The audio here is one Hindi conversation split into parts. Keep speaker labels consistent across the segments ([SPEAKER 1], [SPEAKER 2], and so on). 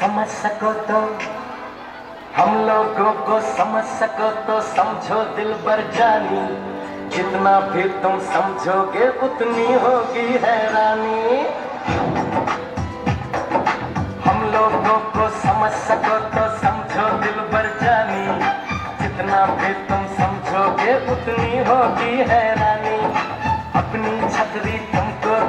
[SPEAKER 1] समझ सको तो, हम लोगों को समझ सको तो समझो दिलबर जानी, जितना भी तुम समझोगे उतनी होगी हैरानी। हम लोगों को समझ सको तो समझो दिलबर जानी, जितना भी तुम समझोगे उतनी होगी हैरानी। अपनी छतरी तुमको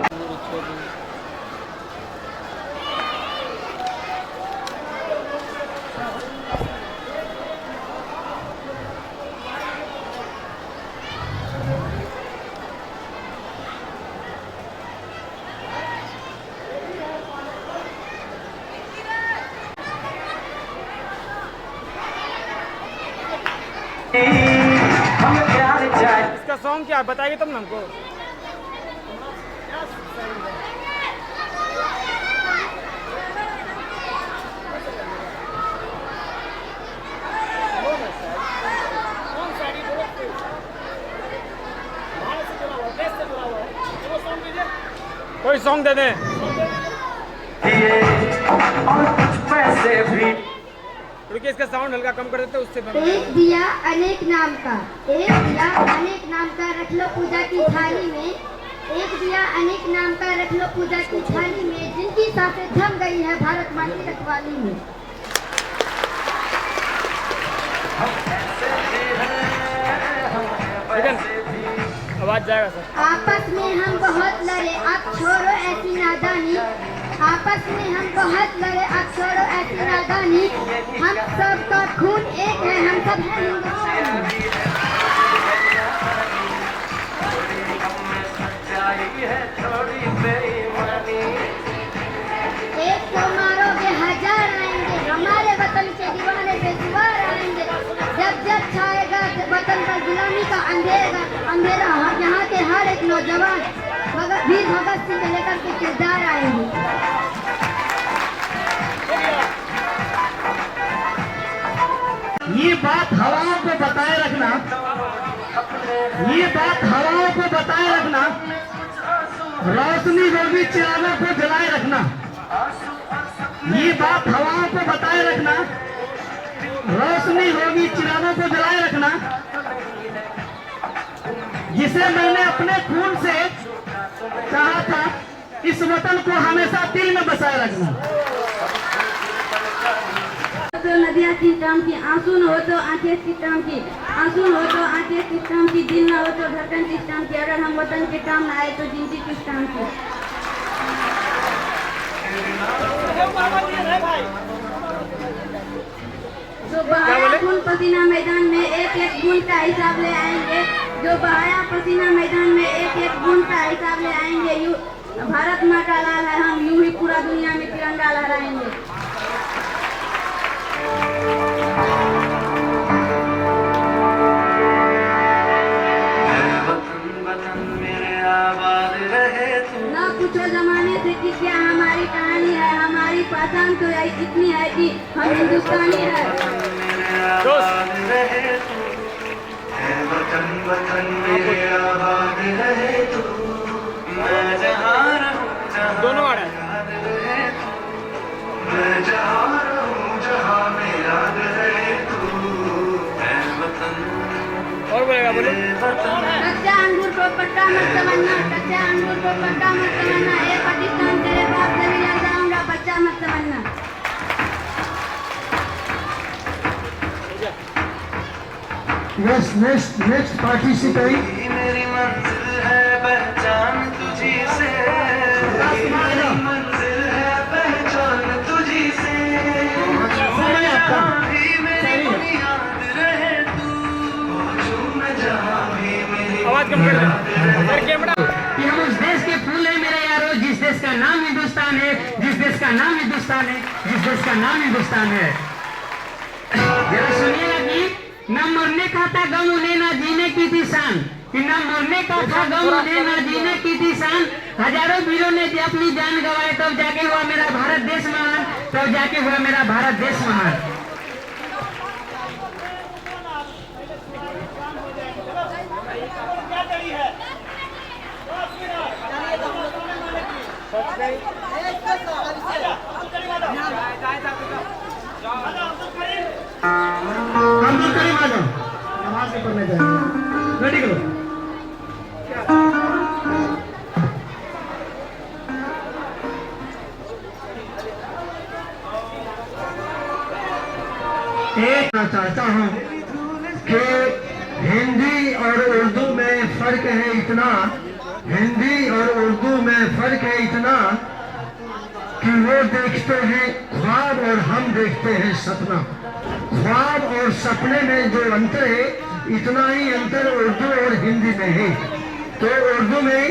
[SPEAKER 1] हम प्यार जाए।
[SPEAKER 2] इसका सॉन्ग क्या है बताइए तब ना हमको। कोई सॉन्ग दे दें।
[SPEAKER 1] और कुछ पैसे भी
[SPEAKER 2] रुकिए इसका साउंड हल्का कम कर देते उससे।
[SPEAKER 3] एक दिया अनेक नाम का, एक दिया अनेक नाम का रख लो पूजा की थाली में, एक दिया अनेक नाम का रख लो पूजा की थाली में, जिनकी सांसें थम गई है भारत माँ की रखवाली में।
[SPEAKER 2] आवाज जाएगा सर।
[SPEAKER 3] आपस में हम बहुत लड़े अब छोड़ो ऐसी नादानी, आपस में हम बहुत लड़े अब छोड़ो ऐसी नादानी, हम सबका खून एक है, हम सब हैं हिंदुस्तानी। एक को मारोगे हजार आएंगे, हमारे वतन के दीवाने बेजुबान आएंगे। जब जब छाएगा वतन पर गुलामी का अंधेरा, यहाँ के हर एक नौजवान वीर भगत सिंह से लेकर के किरदार आएंगे।
[SPEAKER 4] ये बात हवाओं को बताए रखना, ये बात हवाओं को बताए रखना, रोशनी होगी चिरागों को जलाए रखना। ये बात हवाओं को बताए रखना, रोशनी होगी चिरागों को जलाए रखना। जिसे मैंने अपने खून से कहा था, इस वतन को हमेशा दिल में बसाए रखना।
[SPEAKER 3] तो नदियाँ किस काम की, आंसू न हो तो आंखें किस काम की, आंसू न हो तो आंखें किस काम की, दिल न हो तो धड़कन किस काम की, अगर हम वतन के काम न आए तो जिंदगी किस काम की। जो बहाया खून पसीना मैदान में एक एक बूंद का हिसाब ले आएंगे, जो बहाया पसीना मैदान में एक एक बूंद का हिसाब ले आएंगे। यूं भारत माँ का लाल है, हम यूं ही पूरा दुनिया में तिरंगा लहराएंगे। ना पूछो जमाने से कि क्या हमारी कहानी है, हमारी पहचान तो इतनी है कि हम हिंदुस्तानी है।
[SPEAKER 2] दोनों आ रहा है। और बोलेगा बोले।
[SPEAKER 3] कच्चा अंगूर को पक्का मत समझना, कच्चा अंगूर को पक्का मत समझना, ए पाकिस्तान तेरे बाप से भी लड़ जाऊंगा, बच्चा मत समझना।
[SPEAKER 4] Next participant.
[SPEAKER 1] मेरी मंजिल है पहचान तुझी से, मेरी मंजिल है पहचान तुझी से,
[SPEAKER 2] आवाज कम कर दे कैमरा।
[SPEAKER 4] कि हम उस देश के फूल हैं मेरे यारों, जिस देश का नाम हिंदुस्तान है, जिस देश का नाम हिंदुस्तान है, जिस देश का नाम हिंदुस्तान है। जरा सुनिएगा कि न मरने का था गम उन्हें, न जीने की थी शान, कि न मरने का था गम उन्हें, न जीने की थी शान। हजारों वीरों ने अपनी जान गंवाई, तब जाके हुआ मेरा भारत देश महान, तब जाके हुआ मेरा भारत देश महान। अब्दुल करीम आ जाओ, नमाज पढ़ने जाएंगे। रेडी करो। चाहता हूँ कि हिंदी और उर्दू में फर्क है इतना, हिंदी और उर्दू में फर्क है इतना कि वो देखते हैं ख्वाब और हम देखते हैं सपना। ख्वाब और सपने में जो अंतर है, इतना ही अंतर उर्दू और हिंदी में है। तो उर्दू में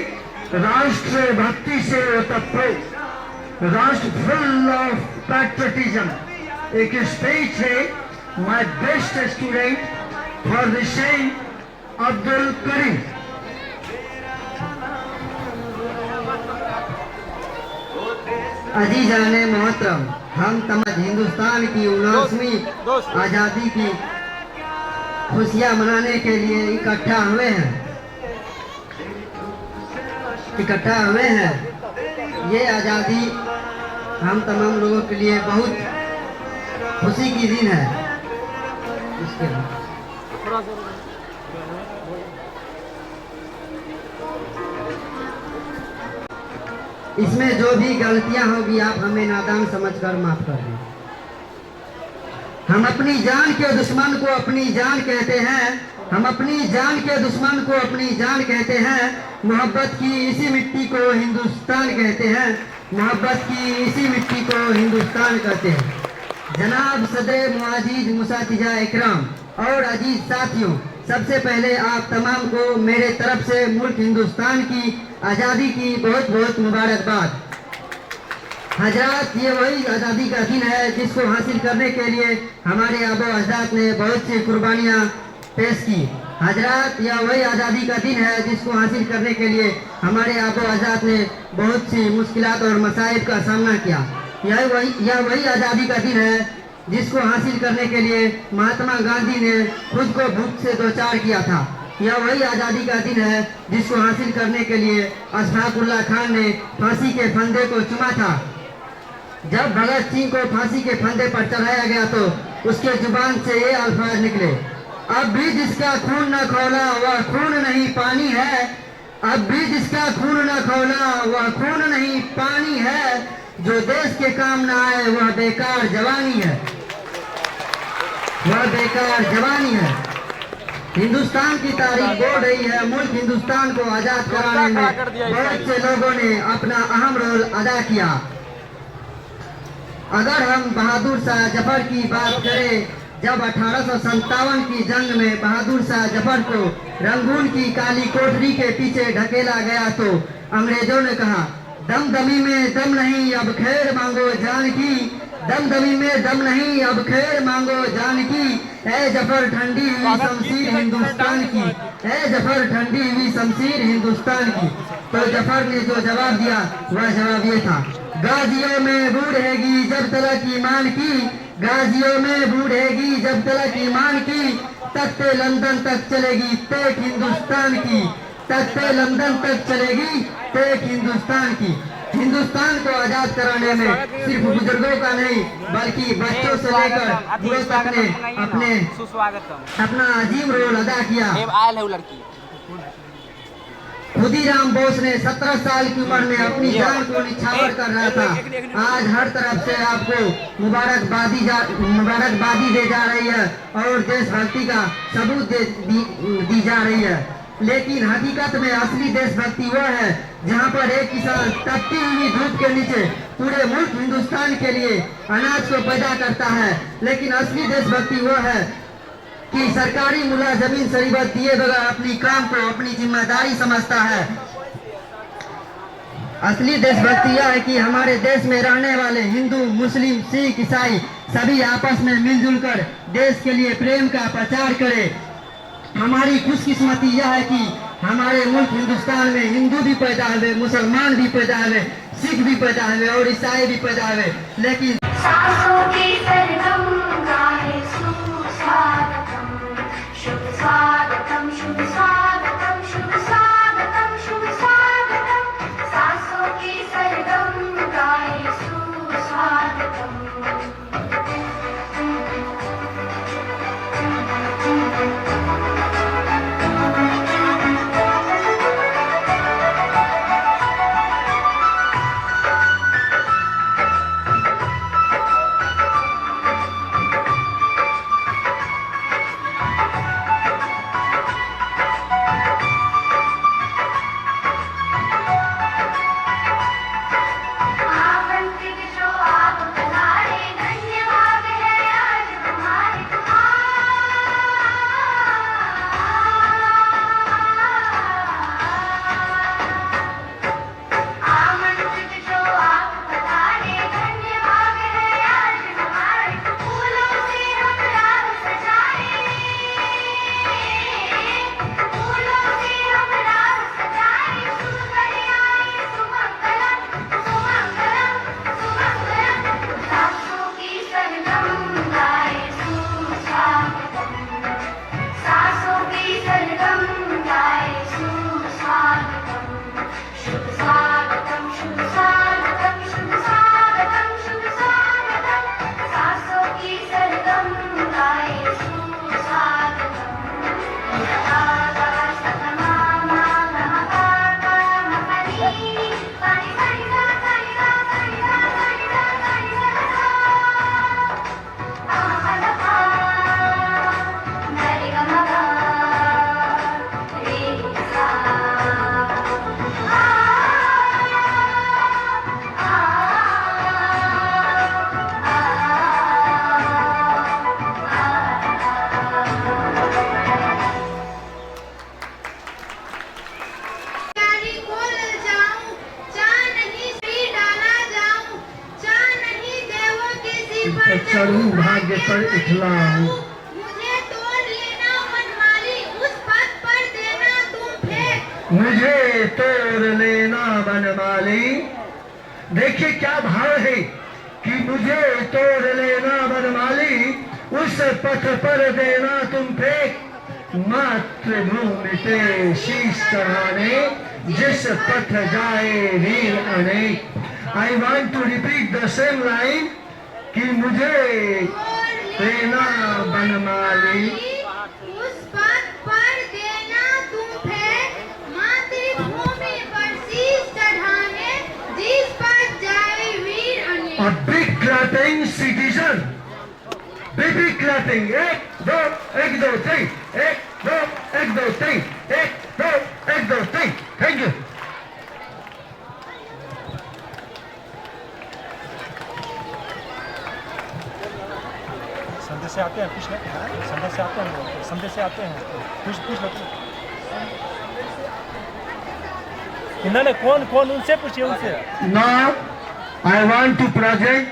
[SPEAKER 4] राष्ट्र भक्ति से ओतप्रोत, राष्ट्र फुल ऑफ पैट्रियटिज्म, एक स्पीच है my best student for the same Abdul Karim.
[SPEAKER 5] अजीजाने मोहतरम, हम तमाम हिंदुस्तान की 19वीं आज़ादी की खुशियां मनाने के लिए इकट्ठा हुए हैं। ये आज़ादी हम तमाम लोगों के लिए बहुत खुशी की दिन है। इसके बाद इसमें जो भी गलतियां होगी आप हमें नादान समझकर माफ कर दें। हम अपनी जान के दुश्मन को अपनी जान कहते हैं, हम अपनी जान के दुश्मन को अपनी जान कहते हैं। मोहब्बत की इसी मिट्टी को हिंदुस्तान कहते हैं, मोहब्बत की इसी मिट्टी को हिंदुस्तान कहते हैं। जनाब सदर मुआजिज मुसातिजा इकराम और अजीज साथियों, सबसे पहले आप तमाम को मेरे तरफ से मुल्क हिंदुस्तान की आज़ादी की बहुत बहुत मुबारकबाद। हजरात, ये वही आज़ादी का दिन है जिसको हासिल करने के लिए हमारे आबो अजदाद ने बहुत सी कुर्बानियाँ पेश की। हजरात, यह वही आज़ादी का दिन है जिसको हासिल करने के लिए हमारे आबो अजदाद ने बहुत सी मुश्किलात और मसाइब का सामना किया। यह वही आज़ादी का दिन है जिसको हासिल करने के लिए महात्मा गांधी ने खुद को भूख से दो चार किया था। यह वही आज़ादी का दिन है जिसको हासिल करने के लिए अशफाकुल्लाह खान ने फांसी के फंदे को चुमा था। जब भगत सिंह को फांसी के फंदे पर चढ़ाया गया तो उसके जुबान से ये अल्फाज निकले, अब भी जिसका खून न खौला वह खून नहीं पानी है, अब भी जिसका खून न खौला वह खून नहीं पानी है, जो देश के काम न आए वह बेकार जवानी है, वह बेकार जवानी है। हिंदुस्तान की तारीख बोल रही है, मुल्क हिंदुस्तान को आजाद कराने में बहुत से लोगों ने अपना अहम रोल अदा किया। अगर हम बहादुर शाह जफर की बात करें, जब 1857 की जंग में बहादुर शाह जफर को रंगून की काली कोठरी के पीछे ढकेला गया तो अंग्रेजों ने कहा, दमदमी में दम नहीं अब खैर मांगो जान की, दमदमी में दम नहीं अब खैर मांगो जान की, ऐ जफर ठंडी हुई शमशीर हिंदुस्तान की, ऐ जफर ठंडी हुई शमशीर हिंदुस्तान की। तो जफर ने जो जवाब दिया वह जवाब ये था, गाजियों में बूढ़ेगी जब तलक ईमान की, गाजियों में बूढ़ेगी जब तलक ईमान की, तख्ते लंदन तक चलेगी तेक हिंदुस्तान की, तख्ते लंदन तक चलेगी तेक हिंदुस्तान की। हिंदुस्तान को आजाद कराने में सिर्फ बुजुर्गों का नहीं बल्कि बच्चों से लेकर बूढ़ों तक ने अपना अजीम रोल अदा किया। खुदीराम बोस ने 17 साल की उम्र में अपनी जान को निछावर कर रहा था। आज हर तरफ से आपको मुबारकबादी दे जा रही है और देशभक्ति का सबूत दी जा रही है। लेकिन हकीकत में असली देशभक्ति वह है जहां पर एक किसान तपती हुई धूप के नीचे पूरे मुल्क हिंदुस्तान के लिए अनाज को पैदा करता है। लेकिन असली देशभक्ति वह है कि सरकारी मुलाजमीन शरीबत दिए बगैर अपनी काम को अपनी जिम्मेदारी समझता है। असली देशभक्ति यह है कि हमारे देश में रहने वाले हिंदू, मुस्लिम, सिख, ईसाई सभी आपस में मिलजुल कर देश के लिए प्रेम का प्रचार करें। हमारी खुशकिस्मती यह है कि हमारे मुल्क हिंदुस्तान में हिंदू भी पैदा हुए, मुसलमान भी पैदा हुए, सिख भी पैदा हुए और ईसाई भी पैदा हुए। लेकिन
[SPEAKER 6] सांसों की सरगम गाए सुस्वागतम, शुभ स्वागतम, शुभ स्वागतम, शुभ स्वागतम, शुभ स्वागतम, सांसों की सरगम
[SPEAKER 3] पर
[SPEAKER 7] चढ़ूं भाग्य पर इठलाऊं।
[SPEAKER 3] मुझे तोड़ लेना मनमाली, उस पथ पर देना तुम फेंक।
[SPEAKER 7] मुझे तोड़ लेना बनमाली। देखिए क्या भाव है कि मुझे तोड़ लेना बनमाली, उस पथ पर देना तुम फेंक। मातृभूमि पे शीश चढ़ाने, जिस पथ जाए वीर अनेक। I want to repeat the same line कि मुझे देना बनमाली,
[SPEAKER 3] उस पथ पर देना तुम फेंक। मातृभूमि पर शीश चढ़ाने, जिस पर जाए वीर अनेक।
[SPEAKER 7] A big clapping citizen. Big clapping. एक दो तीन, एक दो तीन। Thank you.
[SPEAKER 2] संदेश से आते हैं कुछ नहीं, संदेश से आते हैं, संदेश से आते हैं कुछ लोग। इन्होंने कौन उनसे पूछिए उनसे।
[SPEAKER 7] Now I want to present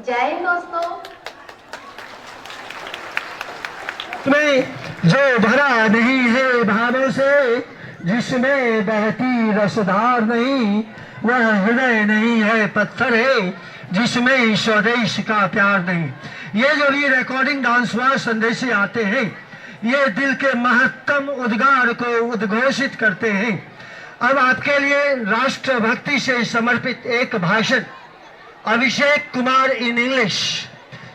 [SPEAKER 6] जय दोस्तों।
[SPEAKER 7] में जो भरा नहीं है भावों से, जिसमें बहती रसधार नहीं, वह हृदय नहीं है पत्थर है, जिसमें स्वदेश का प्यार नहीं। ये जो ये रिकॉर्डिंग डांस हुआ संदेश से आते हैं, ये दिल के महत्तम उद्गार को उद्घोषित करते हैं। अब आपके लिए राष्ट्रभक्ति से समर्पित एक भाषण Abhishek Kumar in English.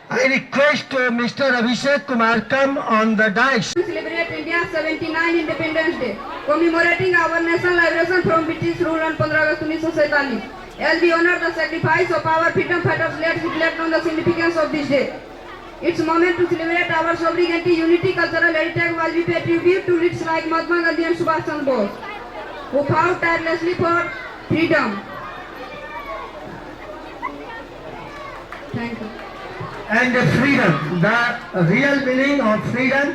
[SPEAKER 7] I request Mr. Abhishek Kumar come on the dais.
[SPEAKER 8] To celebrate India's 79 Independence Day, commemorating our national liberation from British rule on 15 August 1947. As we honor the sacrifice of our freedom fighters, let's reflect on the significance of this day. It's a moment to celebrate our sovereignty, unity, cultural heritage, while we pay tribute to leaders like Mahatma Gandhi and Subhash Chandra Bose, who fought tirelessly for freedom. Thank you.
[SPEAKER 7] And freedom, the real meaning of freedom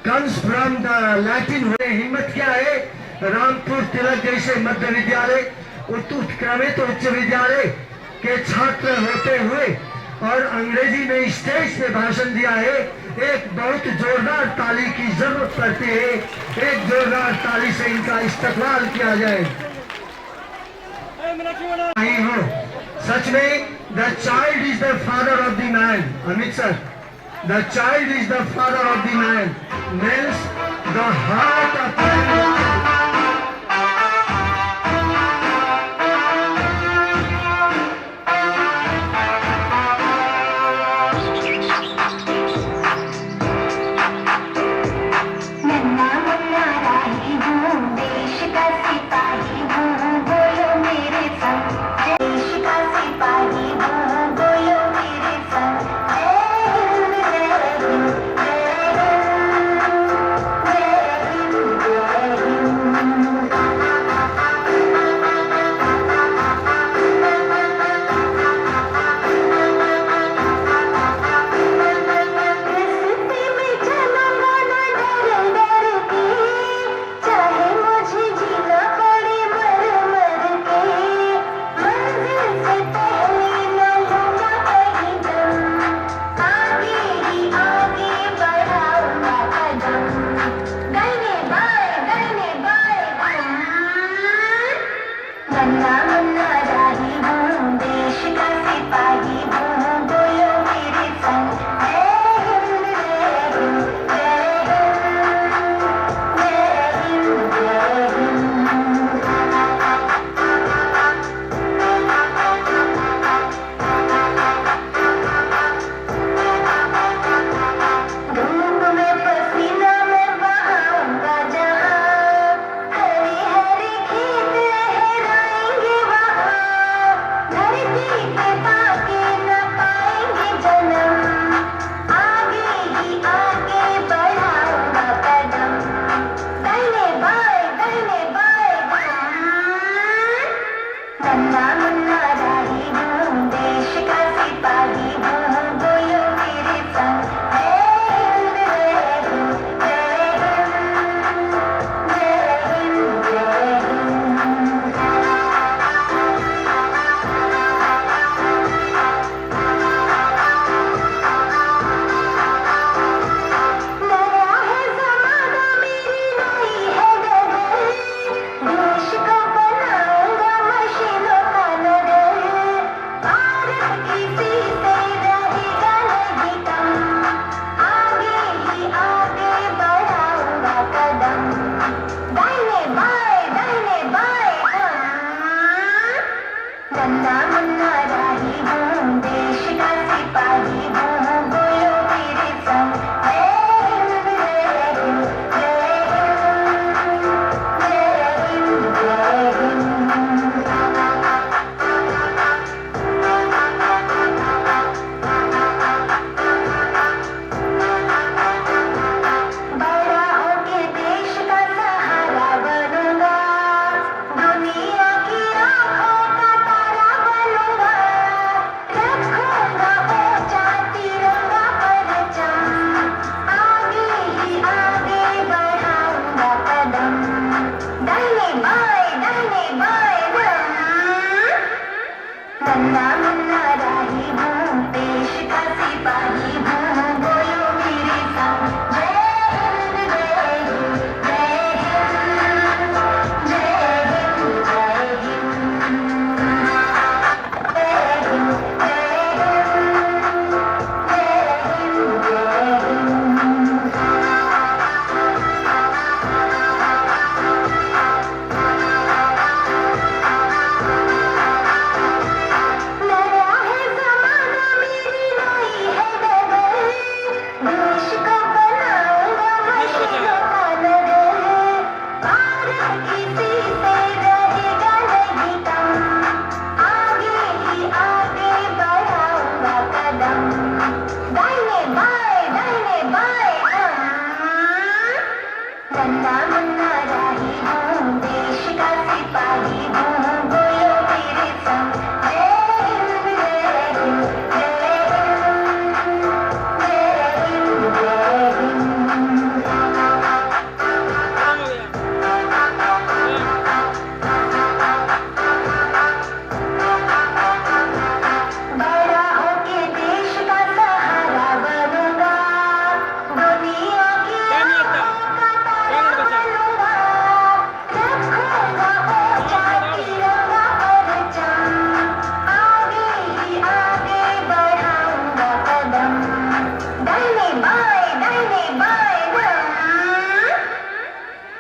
[SPEAKER 7] comes from the Latin word. हिम्मत क्या है? रामपुर तिलक जैसे मध्य विद्यालय, उत्क्रमित उच्च विद्यालय के छात्र होते हुए और अंग्रेजी में स्टेज पे भाषण दिया है। एक बहुत जोरदार ताली की जरूरत पड़ती है। एक जोरदार ताली से इनका इस्तकबाल किया जाए। नहीं हो सच में the child is the father of the man. Amit sir, the child is the father of the man. Means the heart of man.
[SPEAKER 6] नन्ना मुन्ना राही हूँ, देश का सिपाही हूँ, बोलो मेरे संग जय हिंद जय हिंद जय हिंद जय हिंद जय हिंद। बड़ा होके देश का सहारा बनूंगा, दुनिया की आंखों का तारा बनूंगा, रखूंगा ऊंचा तिरंगा परचम, आगे ही आगे बढ़ाऊंगा कदम, दाहिने बाएं दम।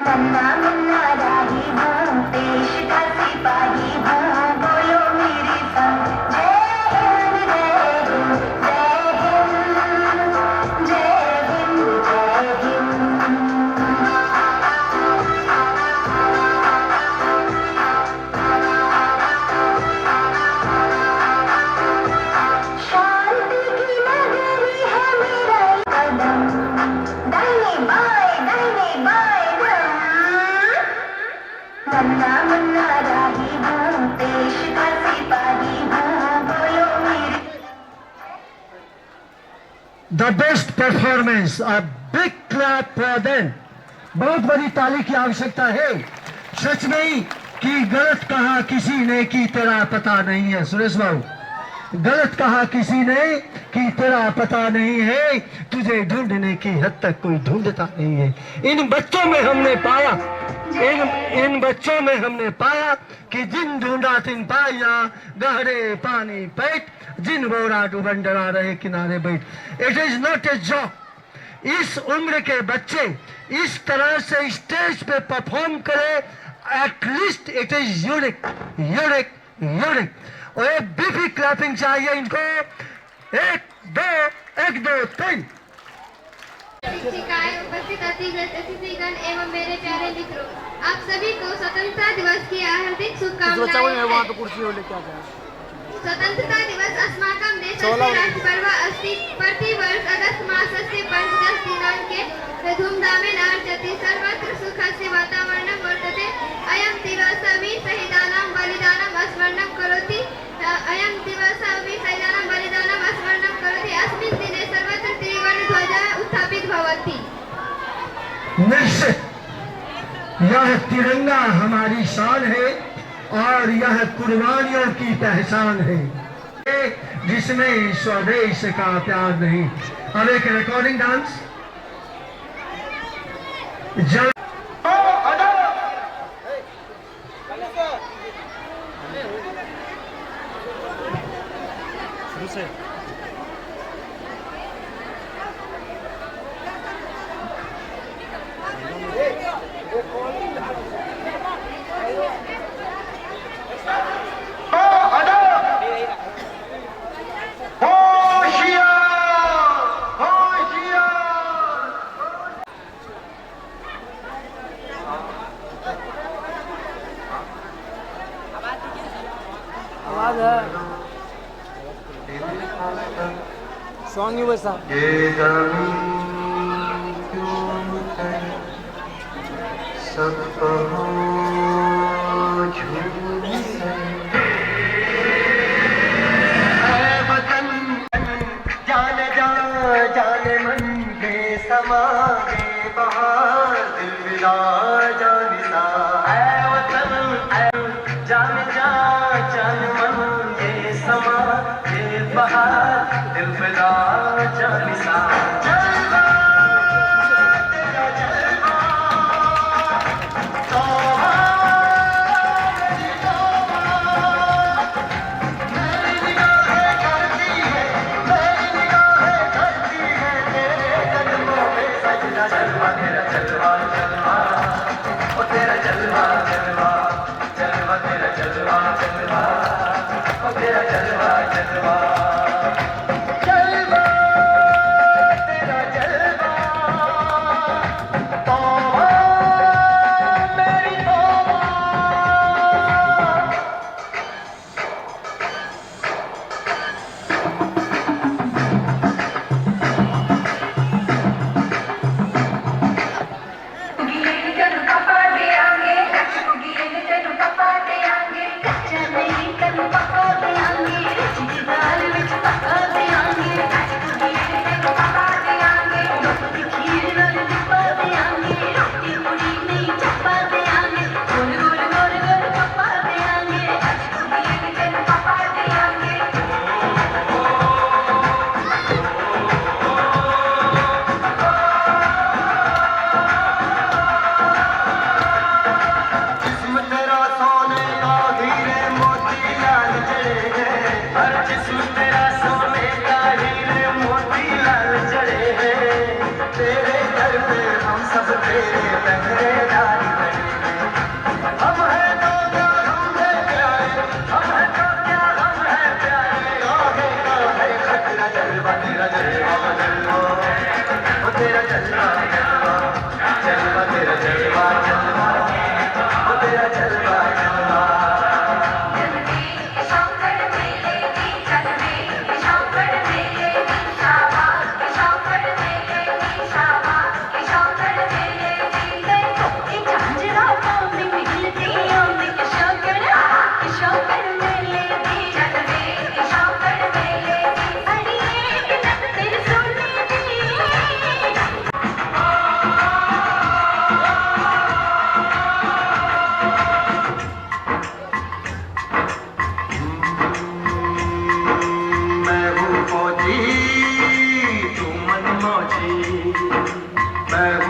[SPEAKER 6] नन्ना मुन्ना राही हूँ, देश का सिपाही हूँ, बोलो मेरे संग जय हिंद जय हिंद जय हिंद जय हिंद जय हिंद। शांति की नगरी है मेरा कदम, दाहिने बाएं दम। नन्ना मुन्ना राही हूँ, देश का सिपाही हूँ, बोलो मेरे।
[SPEAKER 7] The best performance, a big clap for them. बहुत बड़ी ताली की आवश्यकता है। सच में कि गलत कहा किसी ने कि तेरा पता नहीं है। सुरेश बाबू, गलत कहा किसी ने कि तेरा पता नहीं है, तुझे ढूंढने की हद तक कोई ढूंढता नहीं है। इन बच्चों में हमने पाया, इन बच्चों में हमने पाया कि जिन ढूंढा तिन पाया, गहरे पानी पेट, जिन बोरा डूबन डरा रहे किनारे बैठ। It is not a job. इस उम्र के बच्चे इस तरह से स्टेज पे परफॉर्म करें, at least it is unique unique unique. और एक बीपी क्लैपिंग चाहिए इनको। एक दो तीन।
[SPEAKER 3] शिक्षिकाएं, उपस्थित अतिथिगण एवं मेरे प्यारे मित्रों, आप सभी को स्वतंत्रता दिवस की हार्दिक शुभकामनाएं। स्वतंत्रता दिवस अस्माकं देशस्य राष्ट्रपर्व अस्ति। प्रतिवर्ष अगस्त मासस्य पञ्चदशदिनाङ्के धूमधामेन आचरति। सर्वत्र सुखस्य वातावरणं वर्तते। अयं दिवसः वीरशहीदानां बलिदानं स्मरणं करोति। अयं दिवसः वीरशहीदानां बलिदानं स्मरणं करोति। अस्मिन् दिने सर्वत्र त्रिवर्णध्वजः उत्थापित भवति।
[SPEAKER 7] निश्चित यह तिरंगा हमारी शान है और यह कुर्बानियों की पहचान है, जिसमें स्वदेश का प्यार नहीं। अब एक रिकॉर्डिंग डांस जब
[SPEAKER 2] सॉन्ग ही वैसा
[SPEAKER 1] ये ज़मीं क्यों है, सब कहो झूठ है। ऐ वतन जाने जा जाने मन के समा के बहार दिल विदा जानिसा। ऐ वतन जाने जा जाने मन के समा के बहार दिल विदा जानिसा। जलवा तेरा जलवा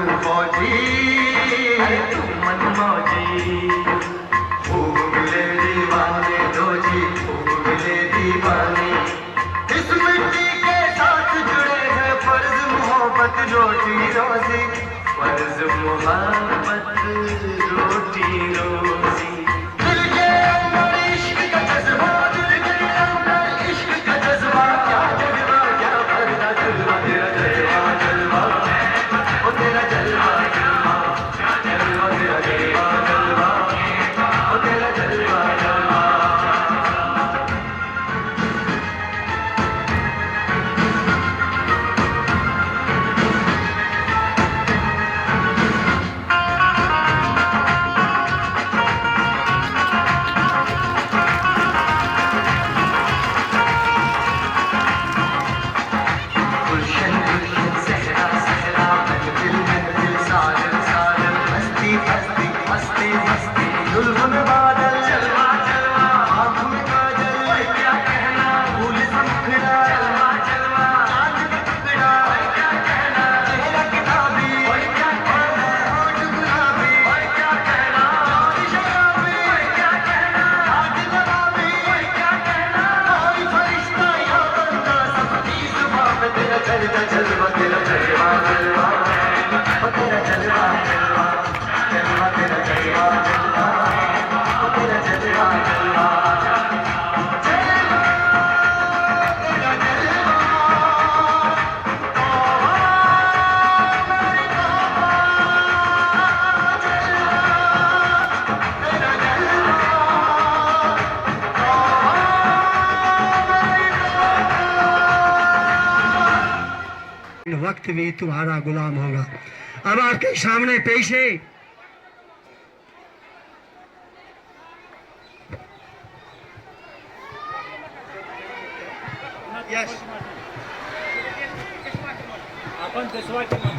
[SPEAKER 1] तू फौजी तू मन मौजी खूब मिले दीवाने दो जी खूब मिले दीवाने इस मिट्टी के साथ जुड़े हैं फर्ज मोहब्बत रोटी रोजी फर्ज मोहब्बत रोटी रोजी दिल के अंदर इश्क का जज्बा दिल के अंदर इश्क का जज्बा क्या जज्बा क्या भरदा जज्बा तेरा जज्बा जज्बा ओ तेरा जज्बा जज्बा जज्बा तेरा जज्बा जज्बा ओ तेरा जज्बा जज्बा गुलशन गुलशन सहरा सहरा महफिल महफिल साजन साजन मस्ती मस्ती मस्ती मस्ती दुल्हन बादल चलवा चलवा आँख में काजल क्या कहना फूल समखड़ा चलवा चलवा चांद का टुकड़ा क्या कहना चेहरा किताबी क्या कहना होठ गुलाबी क्या कहना चांद शराबी क्या कहना हाथ जवाबी क्या कहना कोई फरिश्ता या बंदा सबकी जुबान पे तेरा जलवा जलवा तेरा जलवा जलवा ओ तेरा जलवा जलवा जलवा तेरा जलवा जलवा ओ तेरा जलवा जलवा
[SPEAKER 7] वक्त भी तुम्हारा गुलाम होगा। अब आपके सामने पेश है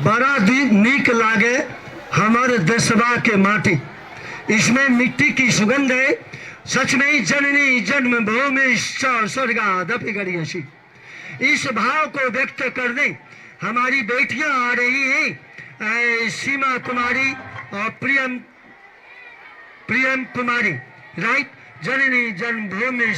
[SPEAKER 7] बड़ा नीक लागे हमारे देशवा के माटी, इसमें मिट्टी की सुगंध है। सच में जननी जन्म भूमि स्वर्गादपि गरीयसी। इस भाव को व्यक्त करने हमारी बेटियां आ रही हैं, सीमा कुमारी और प्रियम कुमारी, राइट। जननी जन्मभूमि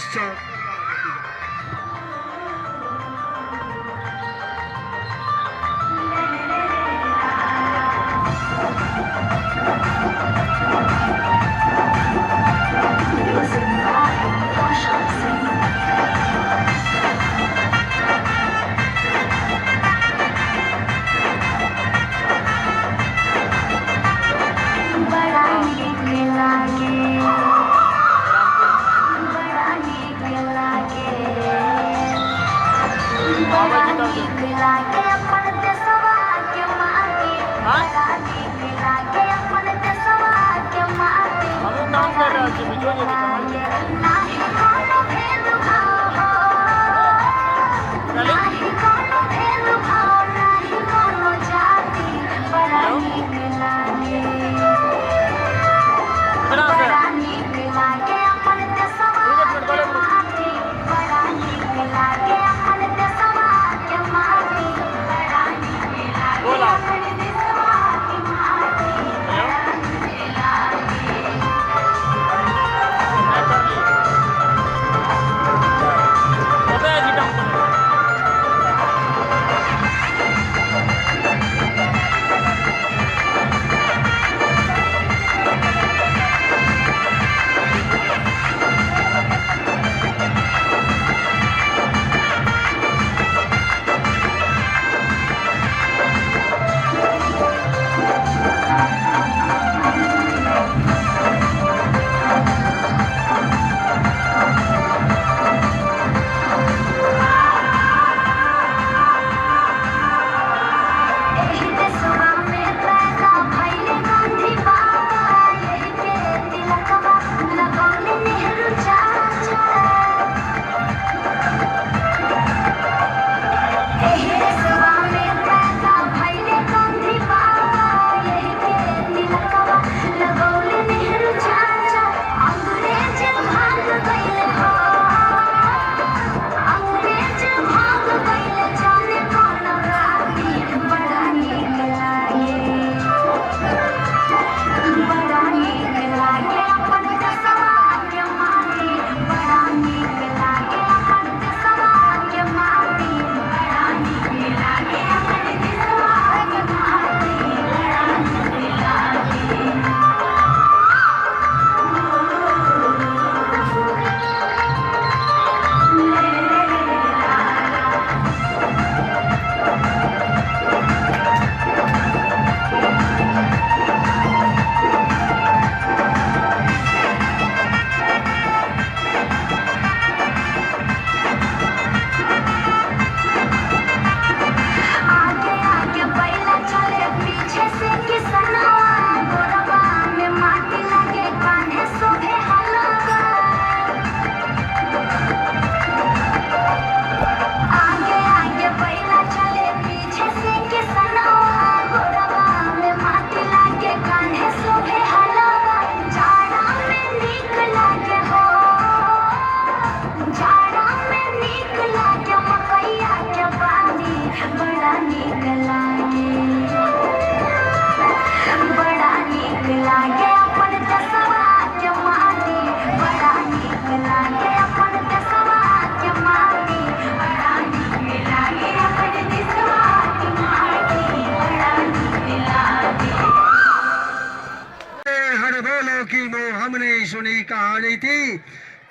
[SPEAKER 7] की वो हमने सुनी कहानी थी,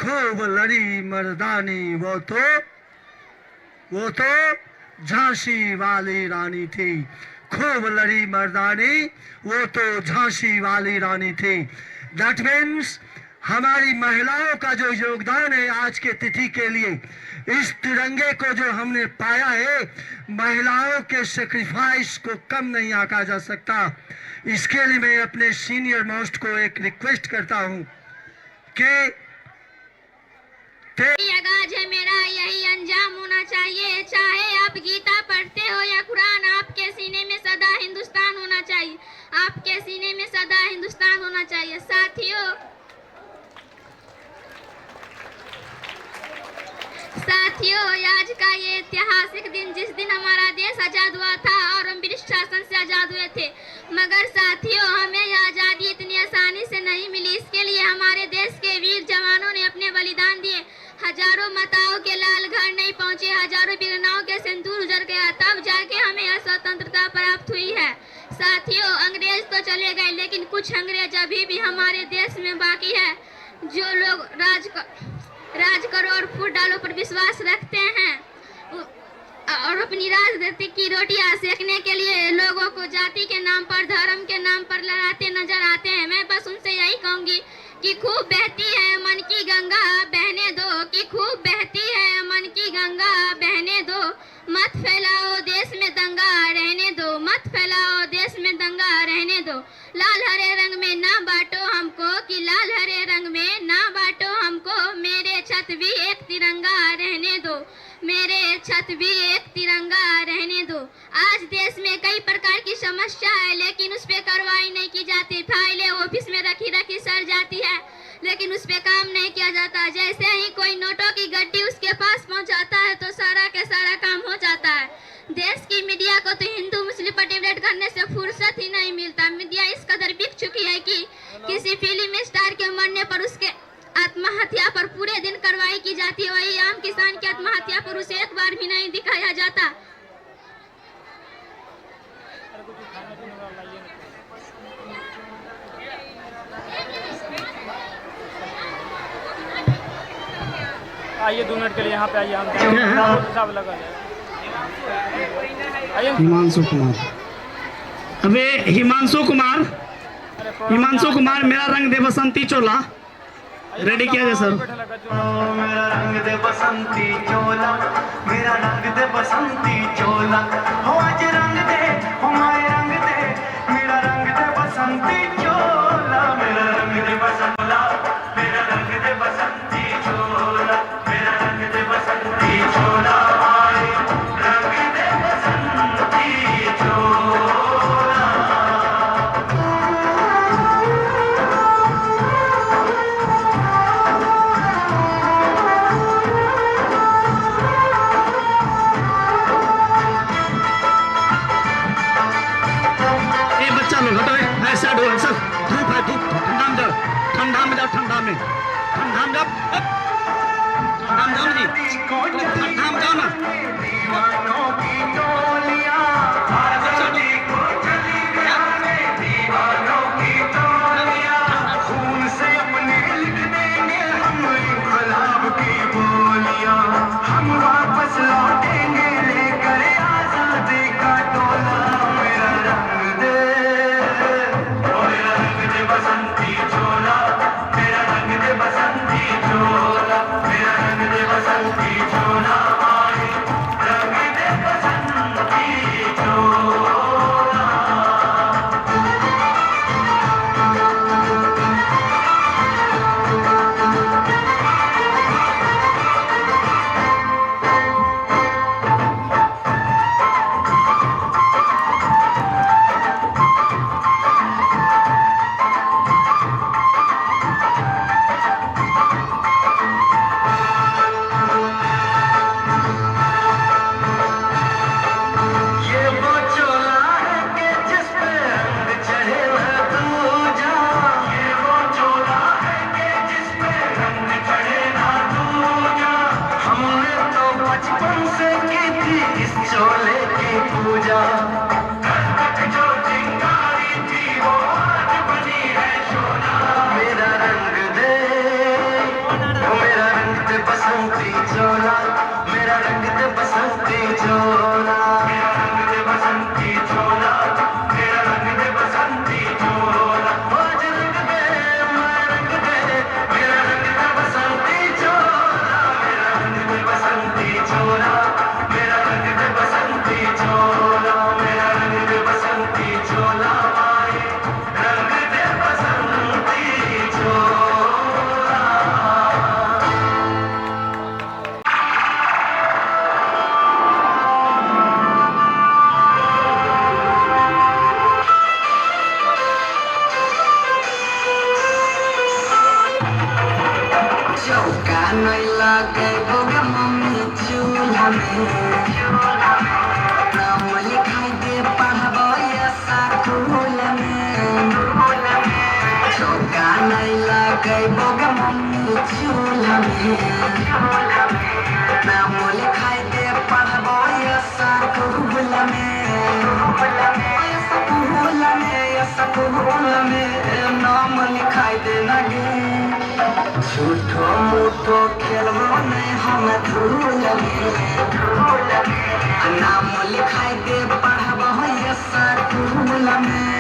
[SPEAKER 7] खूब लड़ी मर्दानी वो तो झांसी वाली रानी थी। खूब लड़ी मर्दानी वो तो झांसी वाली रानी थी। दैट मीन्स हमारी महिलाओं का जो योगदान है आज के तिथि के लिए, इस तिरंगे को जो हमने पाया है, महिलाओं के सेक्रीफाइस को कम नहीं आंका जा सकता। इसके लिए मैं अपने सीनियर मोस्ट को एक रिक्वेस्ट करता हूं कि
[SPEAKER 3] आगाज है मेरा, यही अंजाम होना चाहिए। चाहे आप गीता पढ़ते हो या कुरान, आपके सीने में सदा हिंदुस्तान होना चाहिए। आपके सीने में सदा हिंदुस्तान होना चाहिए। साथियों, आज का ये ऐतिहासिक दिन, जिस दिन हमारा देश आजाद हुआ था और हम ब्रिटिश शासन से आजाद हुए थे, मगर साथियों हमें यह आजादी इतनी आसानी से नहीं मिली। इसके लिए हमारे देश के वीर जवानों ने अपने बलिदान दिए। हजारों माताओं के लाल घर नहीं पहुंचे, हजारों वीरनाओं के सिंदूर उजड़ गया, तब जाके हमें यह स्वतंत्रता प्राप्त हुई है। साथियों, अंग्रेज तो चले गए, लेकिन कुछ अंग्रेज अभी भी हमारे देश में बाकी है, जो लोग राज करो और फूट डालो पर विश्वास रखते हैं और अपनी राजनीति की रोटियां सेकने के लिए लोगों को जाति के नाम पर, धर्म के नाम पर लड़ाते नजर आते हैं। मैं बस उनसे यही कहूंगी कि खूब बहती है मन की गंगा बहने दो, कि खूब बहती है मन की गंगा बहने दो। मत फैलाओ देश में दंगा रहने दो, मत फैलाओ देश में दंगा रहने दो। लाल हरे रंग में ना बांटो हमको, कि लाल हरे रंग में ना बांटो हमको। मेरे छत भी एक तिरंगा रहने दो, मेरे छत भी एक तिरंगा रहने दो। आज देश में कई प्रकार की समस्या है, लेकिन उस पर कार्रवाई नहीं की जाती। फाइलें ऑफिस में रखी सड़ जाती है, लेकिन उस पर काम नहीं किया जाता। जैसे ही कोई नोटों की गड्डी उसके पास पहुंच जाता है तो सारा के सारा काम हो जाता है। देश की मीडिया को तो हिंदू मुस्लिम पर डिबेट करने से फुर्सत ही नहीं मिलता। मीडिया इस कदर बिक चुकी है कि किसी फिल्म स्टार के मरने पर उसके आत्महत्या पर पूरे दिन कार्रवाई की जाती है, वही आम किसान की आत्महत्या पर उसे एक बार भी नहीं दिखाया जाता।
[SPEAKER 2] आइए 2 मिनट के लिए यहाँ पे आइए, हम हिसाब लगा आइए।
[SPEAKER 4] हिमांशु कुमार, अबे हिमांशु कुमार मेरा रंग दे बसंती चोला रेडी किया जाए सर।
[SPEAKER 1] मेरा रंग दे बसंती चोला, मेरा रंग दे बसंती चोला, हो आज रंग दे, हो माए रंग दे, मेरा रंग दे बसंती चोला, मेरा रंग दे बसंती, मेरा रंग दे बसंती चोला, मेरा रंग दे बसंती चोला, आए रंग दे बसंती चोला।
[SPEAKER 4] ठंडा में जाओ ना।
[SPEAKER 1] दीवानों की टोलियां आजादी को चली आने, दीवानों की टोलियां खून से अपने लिख देंगे हम इनकलाब की बोलियां। हम वापस लौटेंगे लेकर आजादी का टोला। मेरा रंग दे, मेरा रंग दे बसंती चोला, मेरा रंग दे बसंती चोला, मेरा रंग दे बसंती चोला, आए रंग दे बसंती
[SPEAKER 5] चौका नहीं लगे बोगे मम्मी चूल्हा में नाम लिखाई दे पढ़बो या स्कूल में चौका नहीं लगे बोगे मम्मी चूल्हा में नाम लिखाई दे पढ़बो या स्कूल में नाम लिखाई दे लगे झूठो मूठो खेलबो नहीं हम धूल में नाम लिखाई दे पढ़बो या स्कूल में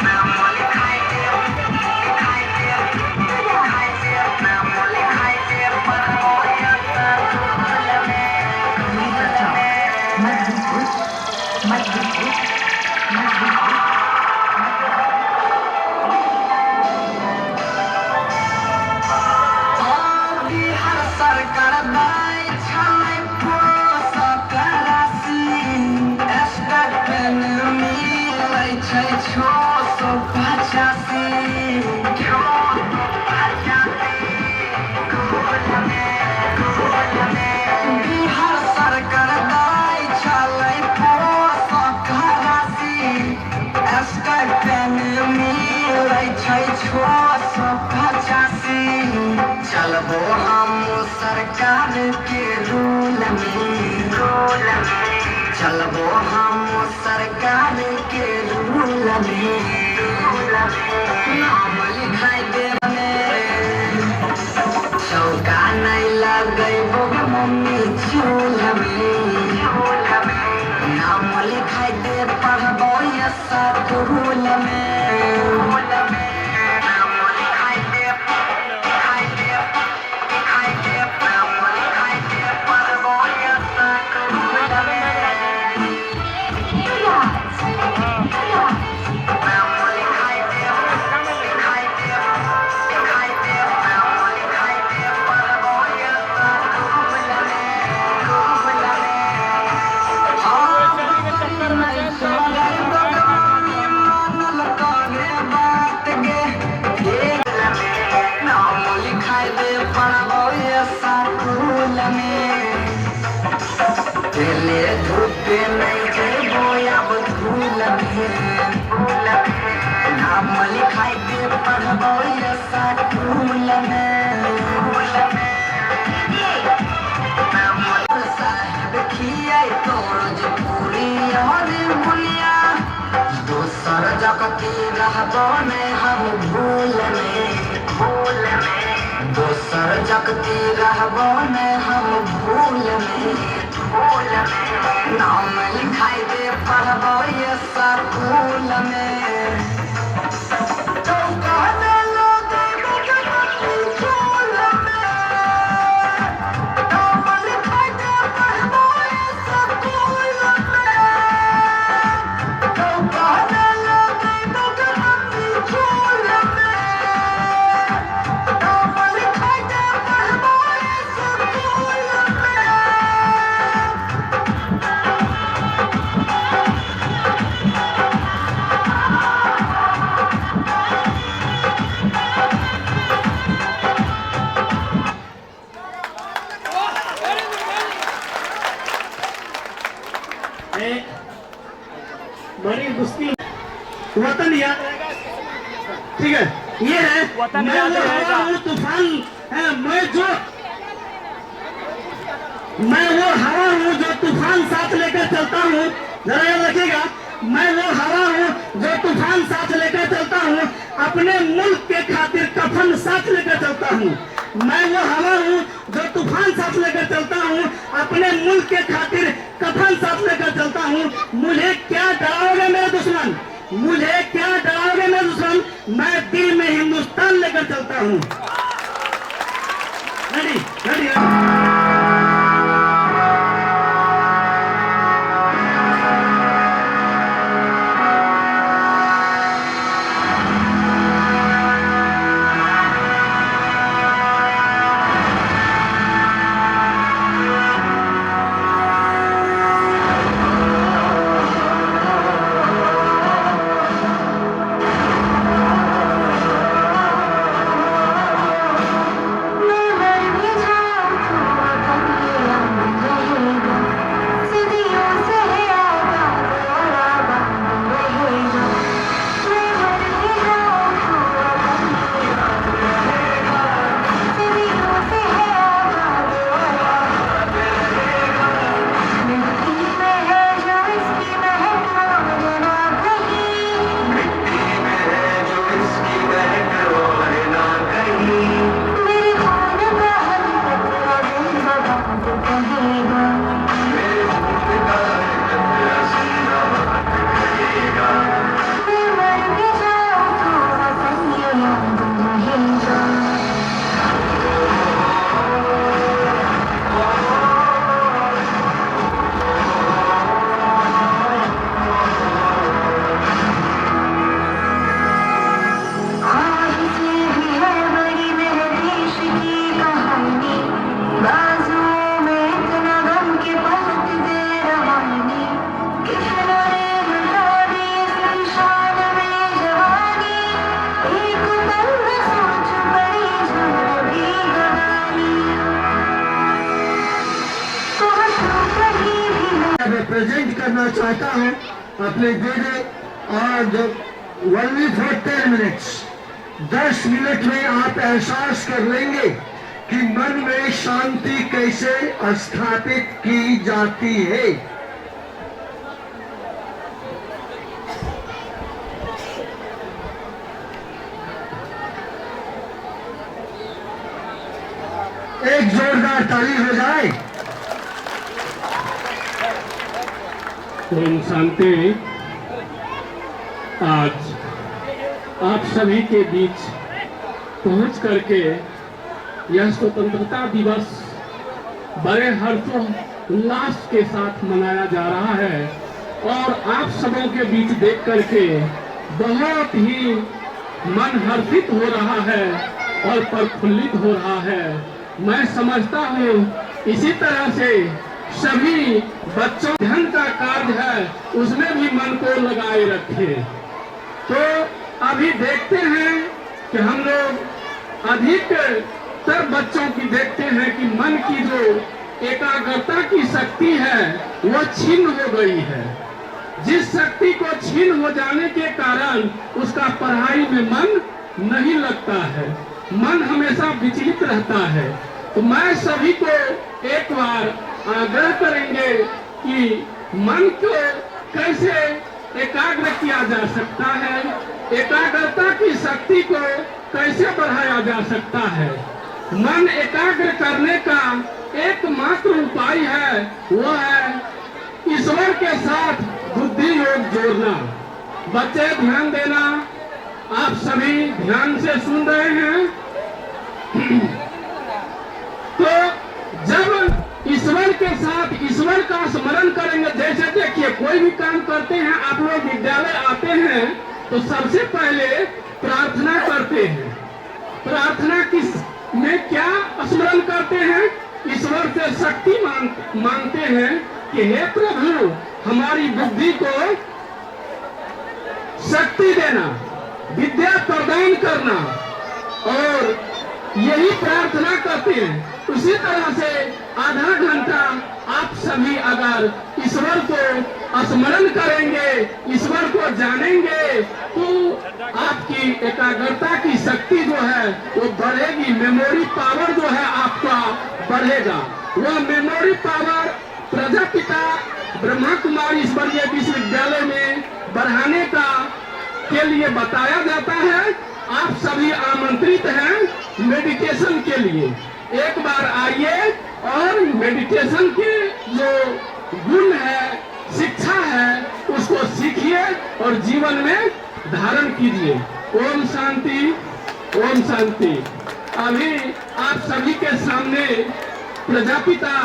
[SPEAKER 5] नाम लिखाई दे नाम लिखाई दे पढ़बो या स्कूल बिहार सरकार दाय छाय पोषक राशि स्टेट पेन मिलै छै 685 बिहार सरकार दाय छाय पोषक राशि स्टेट पेन मिलै छै 685 चलबो हम सरकार के रूल में चलबो हम सरकार के रूल में नाम लिखाई दे चौका नहीं लगे मम्मी चूल्हा में नाम लिखाई दे पढ़बो या स्कूल में पहले धूप नहीं देबो अब धूल नाम लिखाई दे पढ़बो या स्कूल साहेब खिया तोरज पूरी और मुनिया दोसर जगती रहबो नहीं हम भूल में दोसर जगती रहबो नहीं हम भूल में नाम लिखाई दे पढ़बो या स्कूल में चौका नहीं लगे बोगे मम्मी चूल में नाम लिखाई दे पढ़बो या स्कूल में चौका नहीं लगे बोगे मम्मी चूल में नाम लिखाई दे पढ़बो या स्कूल में
[SPEAKER 7] बड़ी मुश्किल वतन याद ठीक है ये है
[SPEAKER 2] वतन
[SPEAKER 7] मैं
[SPEAKER 2] याद
[SPEAKER 7] वो
[SPEAKER 2] रहेगा।
[SPEAKER 7] हवा हूँ तूफान है मैं वो हवा हूँ जो तूफान साथ लेकर चलता हूँ जरा याद रखिएगा मैं वो हवा हूँ जो तूफान साथ लेकर चलता हूँ अपने मुल्क के खातिर कफन साथ लेकर चलता हूँ मैं वो हवा हूँ जो तूफान साथ लेकर चलता हूँ अपने मुल्क के खातिर कफन साथ लेकर चलता हूँ मुझे क्या डराओगे मेरे दुश्मन मुझे क्या डराओगे मेरे दुश्मन मैं दिल में हिंदुस्तान लेकर चलता हूँ रेडी रेडी रिप्रेजेंट करना चाहता हूँ अपने दीदी, और जो ओनली फॉर 10 मिनट्स, 10 मिनट में आप एहसास कर लेंगे कि मन में शांति कैसे स्थापित की जाती है। एक जोरदार ताली हो जाए।
[SPEAKER 9] ओम शांति। आज आप सभी के बीच पहुंच करके यह स्वतंत्रता दिवस बड़े हर्षोल्लास के साथ मनाया जा रहा है, और आप सबों के बीच देख करके बहुत ही मन हर्षित हो रहा है और प्रफुल्लित हो रहा है। मैं समझता हूँ इसी तरह से सभी बच्चों धन का कार्य है उसमें भी मन को लगाए रखे। तो अभी देखते हैं कि हम लोग अधिकतर बच्चों की देखते हैं कि मन की जो एकाग्रता की शक्ति है वो छीन हो गई है। जिस शक्ति को छीन हो जाने के कारण उसका पढ़ाई में मन नहीं लगता है, मन हमेशा विचलित रहता है। तो मैं सभी को एक बार आग्रह करेंगे कि मन को कैसे एकाग्र किया जा सकता है, एकाग्रता की शक्ति को कैसे बढ़ाया जा सकता है। मन एकाग्र करने का एकमात्र उपाय है, वो है ईश्वर के साथ बुद्धि योग जोड़ना। बच्चे ध्यान देना, आप सभी ध्यान से सुन रहे हैं। तो जब ईश्वर के साथ ईश्वर का स्मरण करेंगे, जैसे देखिए कोई भी काम करते हैं, आप लोग विद्यालय आते हैं तो सबसे पहले प्रार्थना करते हैं। प्रार्थना किस में क्या स्मरण करते हैं? ईश्वर से शक्ति मांगते हैं कि हे प्रभु हमारी बुद्धि को शक्ति देना, विद्या प्रदान करना, और यही प्रार्थना करते हैं। उसी तरह से आधा घंटा आप सभी अगर ईश्वर को स्मरण करेंगे, ईश्वर को जानेंगे, तो आपकी एकाग्रता की शक्ति जो है वो बढ़ेगी। मेमोरी पावर जो है आपका बढ़ेगा। वह मेमोरी पावर प्रजापिता ब्रह्मा कुमारी ईश्वरीय विश्वविद्यालय में बढ़ाने का के लिए बताया जाता है। आप सभी आमंत्रित हैं मेडिटेशन के लिए। एक बार आइए और मेडिटेशन के जो गुण है, शिक्षा है, उसको सीखिए और जीवन में धारण कीजिए। ओम शांति, ओम शांति। अभी आप सभी के सामने प्रजापिता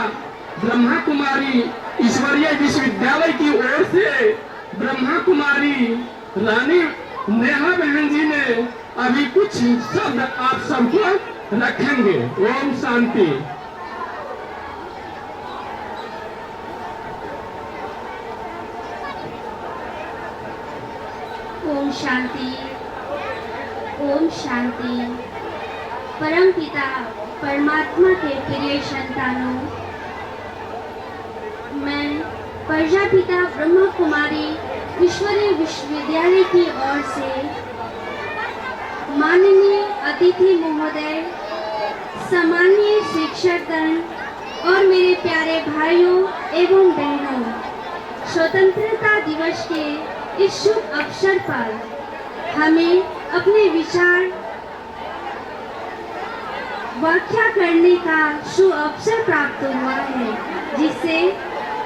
[SPEAKER 9] ब्रह्मा कुमारी ईश्वरीय विश्वविद्यालय की ओर से ब्रह्मा कुमारी रानी नेहा बहन जी ने अभी कुछ शब्द आप सबको रखेंगे। ओम शांति।
[SPEAKER 3] ओम शांति, ओम शांति। परम पिता परमात्मा के प्रिय संतानों, मैं प्रजापिता ब्रह्मा कुमारी ईश्वरीय विश्वविद्यालय की ओर से माननीय अतिथि महोदय, सम्मानीय शिक्षकगण और मेरे प्यारे भाइयों एवं बहनों, स्वतंत्रता दिवस के इस शुभ अवसर पर हमें अपने विचार व्याख्या करने का शुभ अवसर प्राप्त हुआ है, जिससे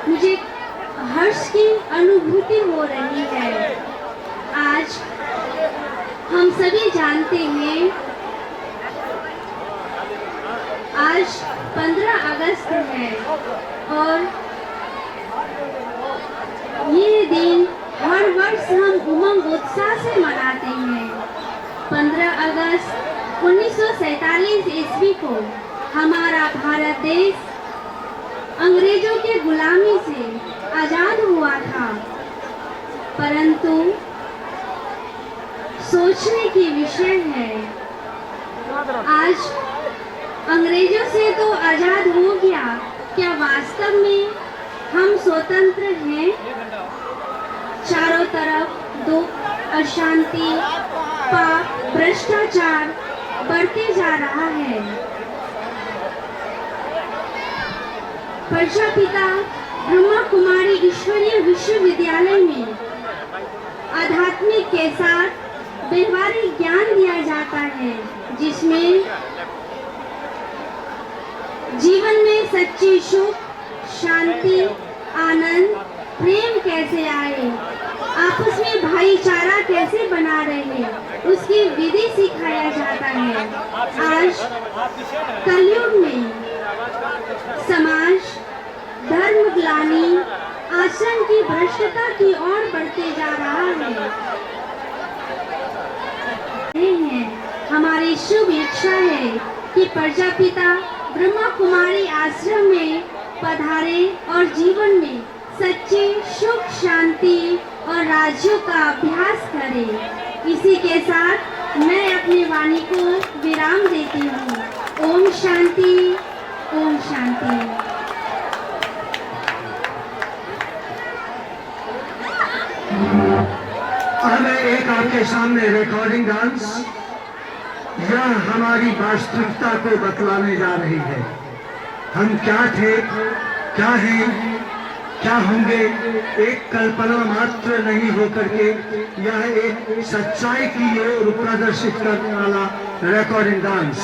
[SPEAKER 3] मुझे हर्ष की अनुभूति हो रही है। आज हम सभी जानते हैं, आज 15 अगस्त है और ये दिन हर वर्ष हम उमंग उत्साह से मनाते हैं। 15 अगस्त 1947 ईस्वी को हमारा भारत देश अंग्रेजों के गुलामी से आजाद हुआ था, परंतु सोचने की विषय है, आज अंग्रेजों से तो आजाद हो गया, क्या वास्तव में हम स्वतंत्र हैं। चारों तरफ दुख, अशांति, पाप, भ्रष्टाचार बढ़ते जा रहा है। प्रजापिता ब्रह्मा कुमारी ईश्वरीय विश्वविद्यालय में आध्यात्मिक के साथ व्यवहारिक ज्ञान दिया जाता है, जिसमें जीवन में सच्ची सुख, शांति, आनंद, प्रेम कैसे आए, आपस में भाईचारा कैसे बना रहे, उसकी विधि सिखाया जाता है। आज कलयुग में समाज धर्म ग्लानि, आचरण की भ्रष्टता की ओर बढ़ते जा रहा है। हमारी शुभ इच्छा है कि प्रजापिता ब्रह्मा कुमारी आश्रम में पधारे और जीवन में सच्ची सुख, शांति और राज्यों का अभ्यास करें। इसी के साथ मैं अपनी वाणी को विराम देती हूँ। ओम शांति, ओम शांति।
[SPEAKER 7] अब एक आपके सामने रिकॉर्डिंग डांस, यह हमारी वास्तविकता को बतलाने जा रही है। हम क्या थे, क्या हैं, क्या होंगे, एक कल्पना मात्र नहीं होकर के यह एक सच्चाई की ओर प्रदर्शित करने वाला रिकॉर्डिंग डांस।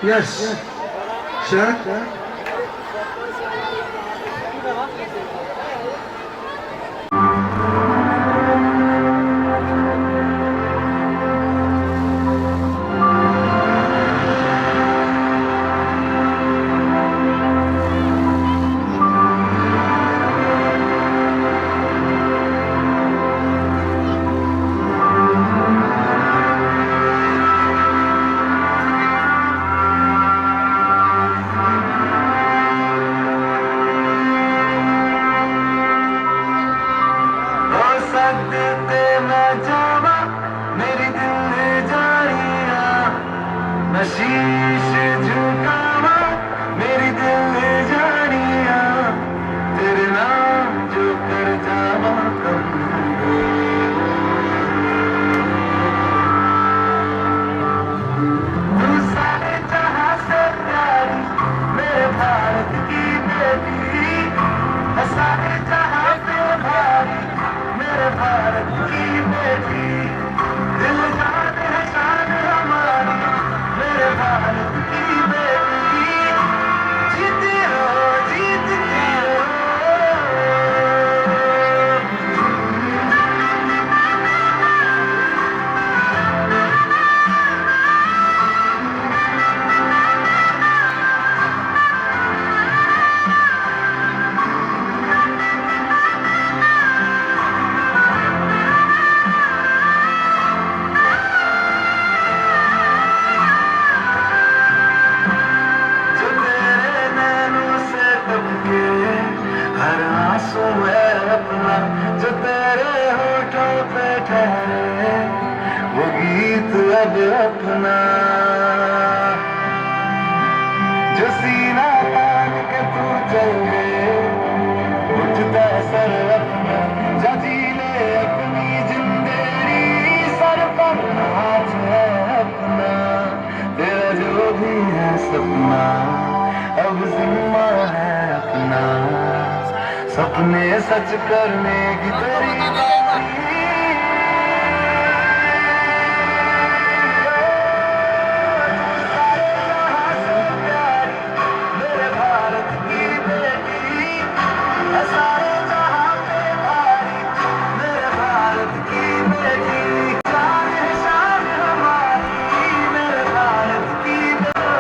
[SPEAKER 7] Yes sir.
[SPEAKER 1] शीश झुकावा मेरी दिल जानिया, तेरे नाम जो कर जावा तू सारे जहां से प्यारी मेरे भारत की बेटी, सारे जहां पे भारी मेरे भारत की बेटी, दिल जान है शान हमारी मेरे भारत की बेटी, जीती हो जीतती हो। जो तेरे नैनों से टपके हर आंसू है अपना, जो तेरे होठों पे ठहरे वो गीत अब अपना, जो सीना तान के तू चले उठता सर अपना, जा जी ले अपनी जिंदगी सर पर हाथ है अपना, तेरा जो भी है सपना अब जिम्मा है अपना, सपने सच करने की तेरी बारी। सारे जहां से प्यारी मेरे भारत की बेटी, सारे जहां पे भारी मेरे भारत की बेटी, शान है शान हमारी मेरे भारत की बेटी।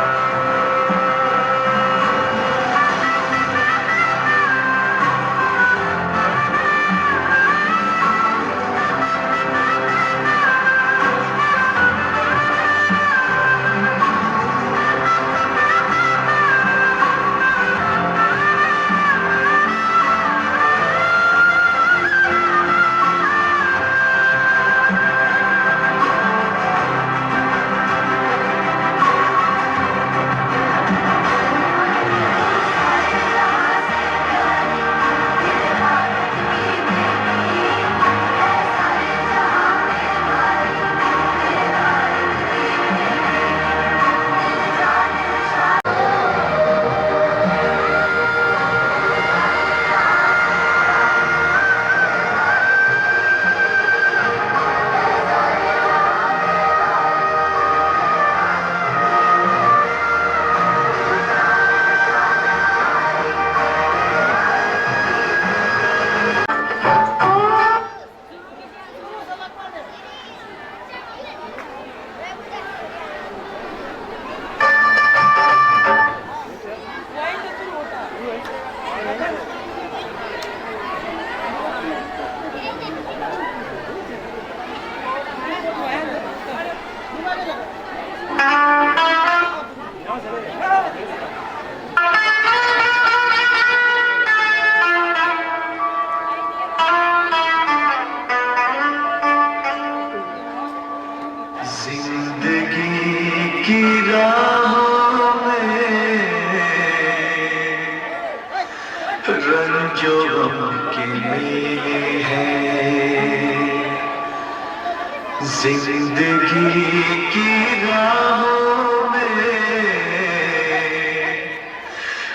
[SPEAKER 1] जिंदगी की राहों में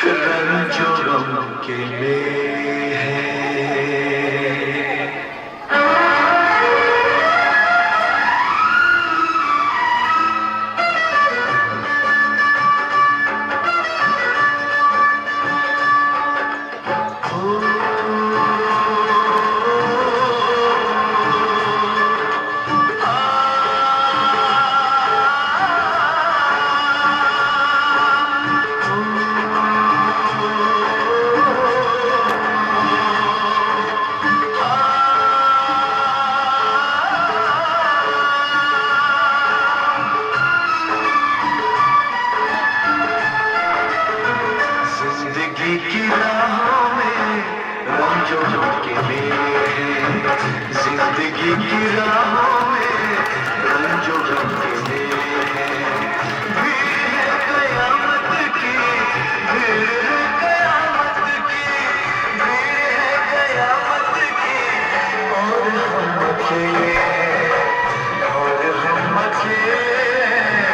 [SPEAKER 1] रंजो गम के मेल है। जिंदगी की राहों में रंजो के मेल है। जिंदगी की राहों में रंजो के मेल है। भीड़ है कयामत की, भीड़ है कयामत की, भीड़ है कयामत की, और हम अकेले हैं, और हम अकेले हैं,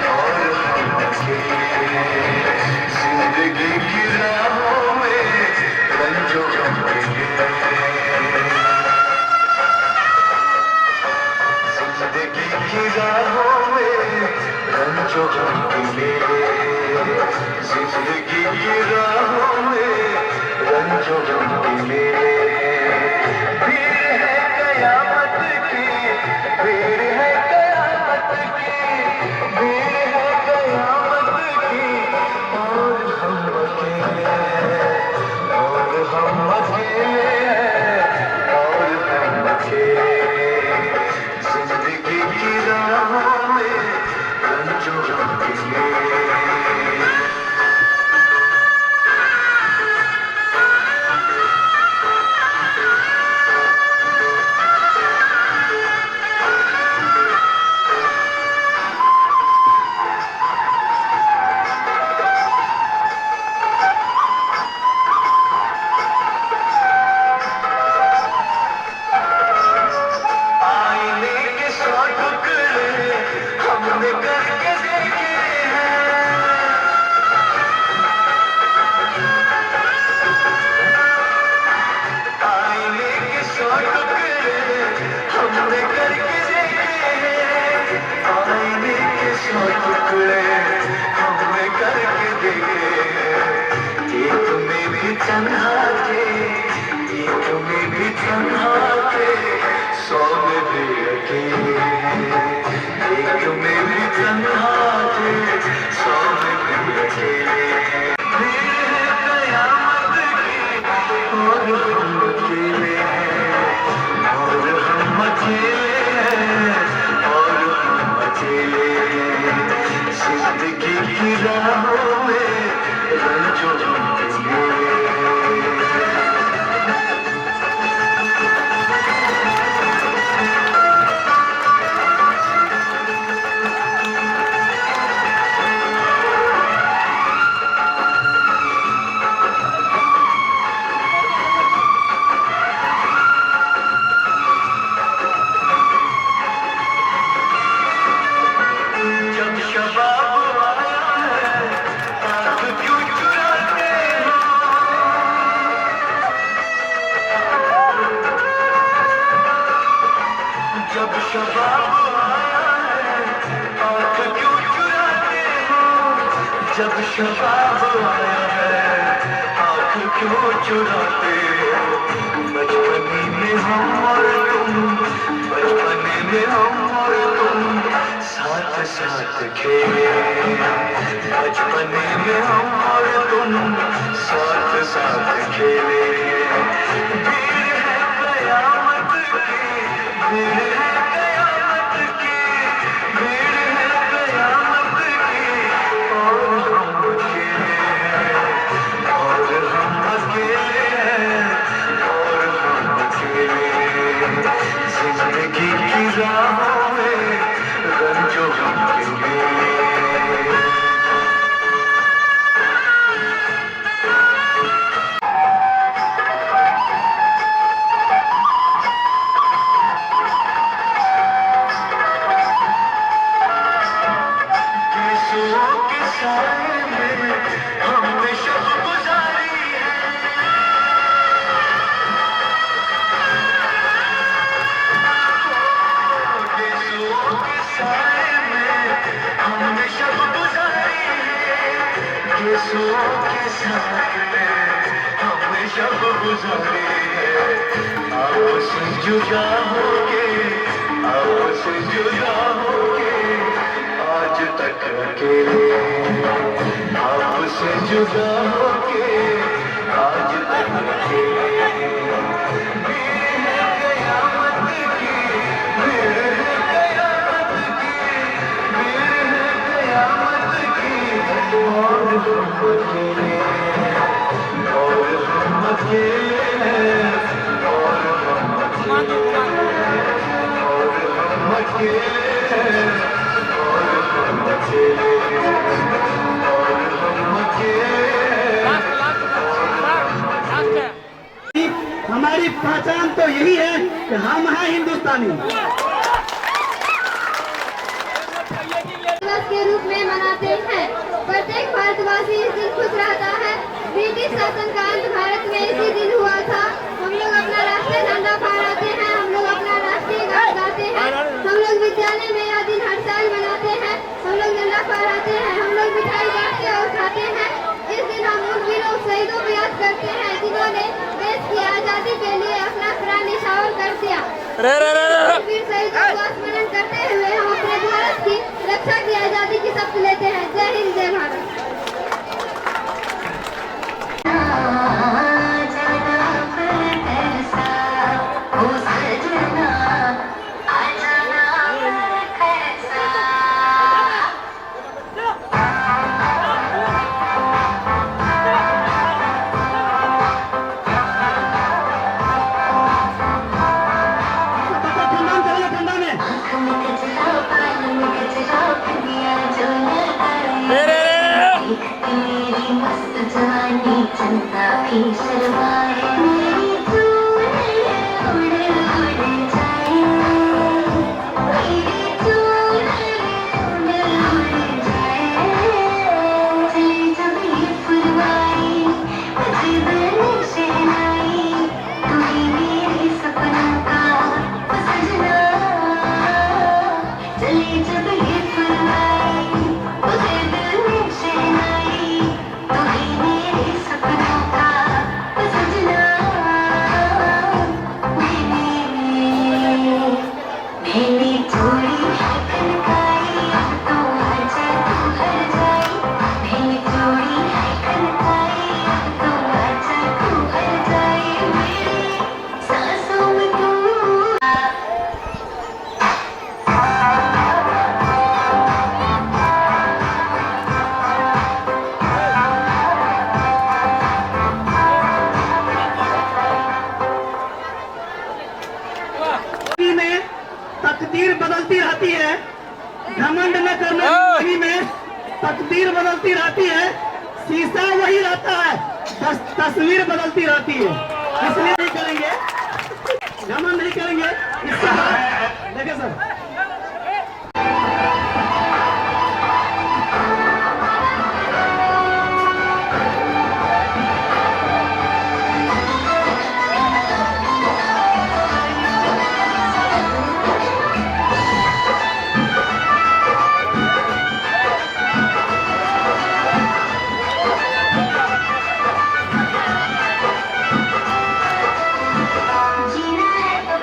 [SPEAKER 1] और हम अकेले हैं। जिंदगी की राहों में रंजो गम के मेल है। जिंदगी की राहों में रंजो गम के मेल है। जिंदगी की राहों में रंजो गम के मेल है। भीड़ है कयामत की, भीड़ है कयामत की, भीड़ है कयामत की, और हम अकेले हैं, और हम अकेले हैं, और हम अकेले हैं। जिंदगी की राहों में रंजो गम के मेल है। आईने के 100 टुकड़े हमने करके देखे हैं। आईने के 100 टुकड़े हमने करके देखे हैं। आईने के 100 टुकड़े हमने करके देखे हैं। एक में भी तन्हा थे, एक में भी तन्हा थे, 100 में भी अकेले हैं। एक में भी तन्हा थे, 100 में भी अकेले हैं। भीड़ है कयामत की, और हम अकेले हैं, और हम अकेले हैं, और हम अकेले हैं। जिंदगी की राहों में रंजो गम के मेल है। जब शबाब आया है, आँख क्यों चुराते हो? जब शबाब आया है, आँख क्यों चुराते हो? जब शबाब आया है, आँख क्यों चुराते हो? बचपने में हम और तुम, बचपने में हम और तुम साथ साथ खेले। बचपने में हम और तुम साथ साथ खेले। भीड़ है कयामत की, भीड़ है कयामत की, भीड़ है कयामत की, और हम अकेले हैं, और हम अकेले हैं, और हम अकेले हैं। जिंदगी की राहों में रंजो गम के मेल है। आंसुओं के साथ में हमने शब गुजारे हैं। आपसे जुदा होके, आपसे जुदा होके आज तक अकेले, आपसे जुदा होके आज तक अकेले।
[SPEAKER 7] हमारी पहचान तो यही है कि हम हैं हिंदुस्तानी।
[SPEAKER 3] दिवस के रूप में मनाते हैं। प्रत्येक भारतवासी इस दिन खुश रहता है। ब्रिटिश शासन का अंत भारत में इसी दिन हुआ था। हम लोग अपना राष्ट्रीय झंडा फहराते हैं, हम लोग अपना राष्ट्रीय गान गाते हैं, हम लोग विद्यालय में यह दिन हर साल मनाते हैं, हम लोग झंडा फहराते हैं, हम लोग मिठाई बांटते और खाते हैं। इस दिन हम उन वीरों शहीदों को याद करते हैं जिन्होंने देश की आजादी के लिए अपना प्राण न्यौछावर कर दिया। वीर शहीदों को स्मरण करते हुए हम अपने भारत की रक्षा की आजादी की शपथ लेते हैं। जय हिंद, जय भारत।
[SPEAKER 7] तकदीर बदलती रहती है, घमंड न करना जिंदगी में तकदीर बदलती रहती है, शीशा वही रहता है, बस तस्वीर बदलती रहती है। इसलिए नहीं करेंगे, घमंड नहीं करेंगे। इसके बाद देखिए सर,
[SPEAKER 6] जीना है तो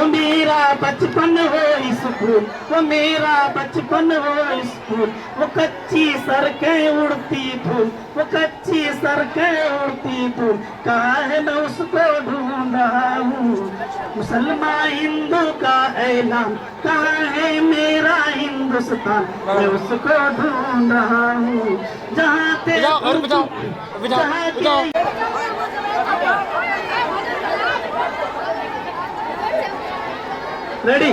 [SPEAKER 10] मेरा बचपन हो स्कूल, वो मेरा बचपन हो स्कूल, वो कच्ची सड़कें उड़ती फूल, वो कच्ची सड़कें उड़ती फूल, कहाँ है मैं उसको ढूंढ रहा हूँ। मुसलमान हिंदू का ऐलान, कहाँ है मेरा हिंदुस्तान, मैं उसको ढूंढ रहा हूँ। जहाँ ते जहाँ रेडी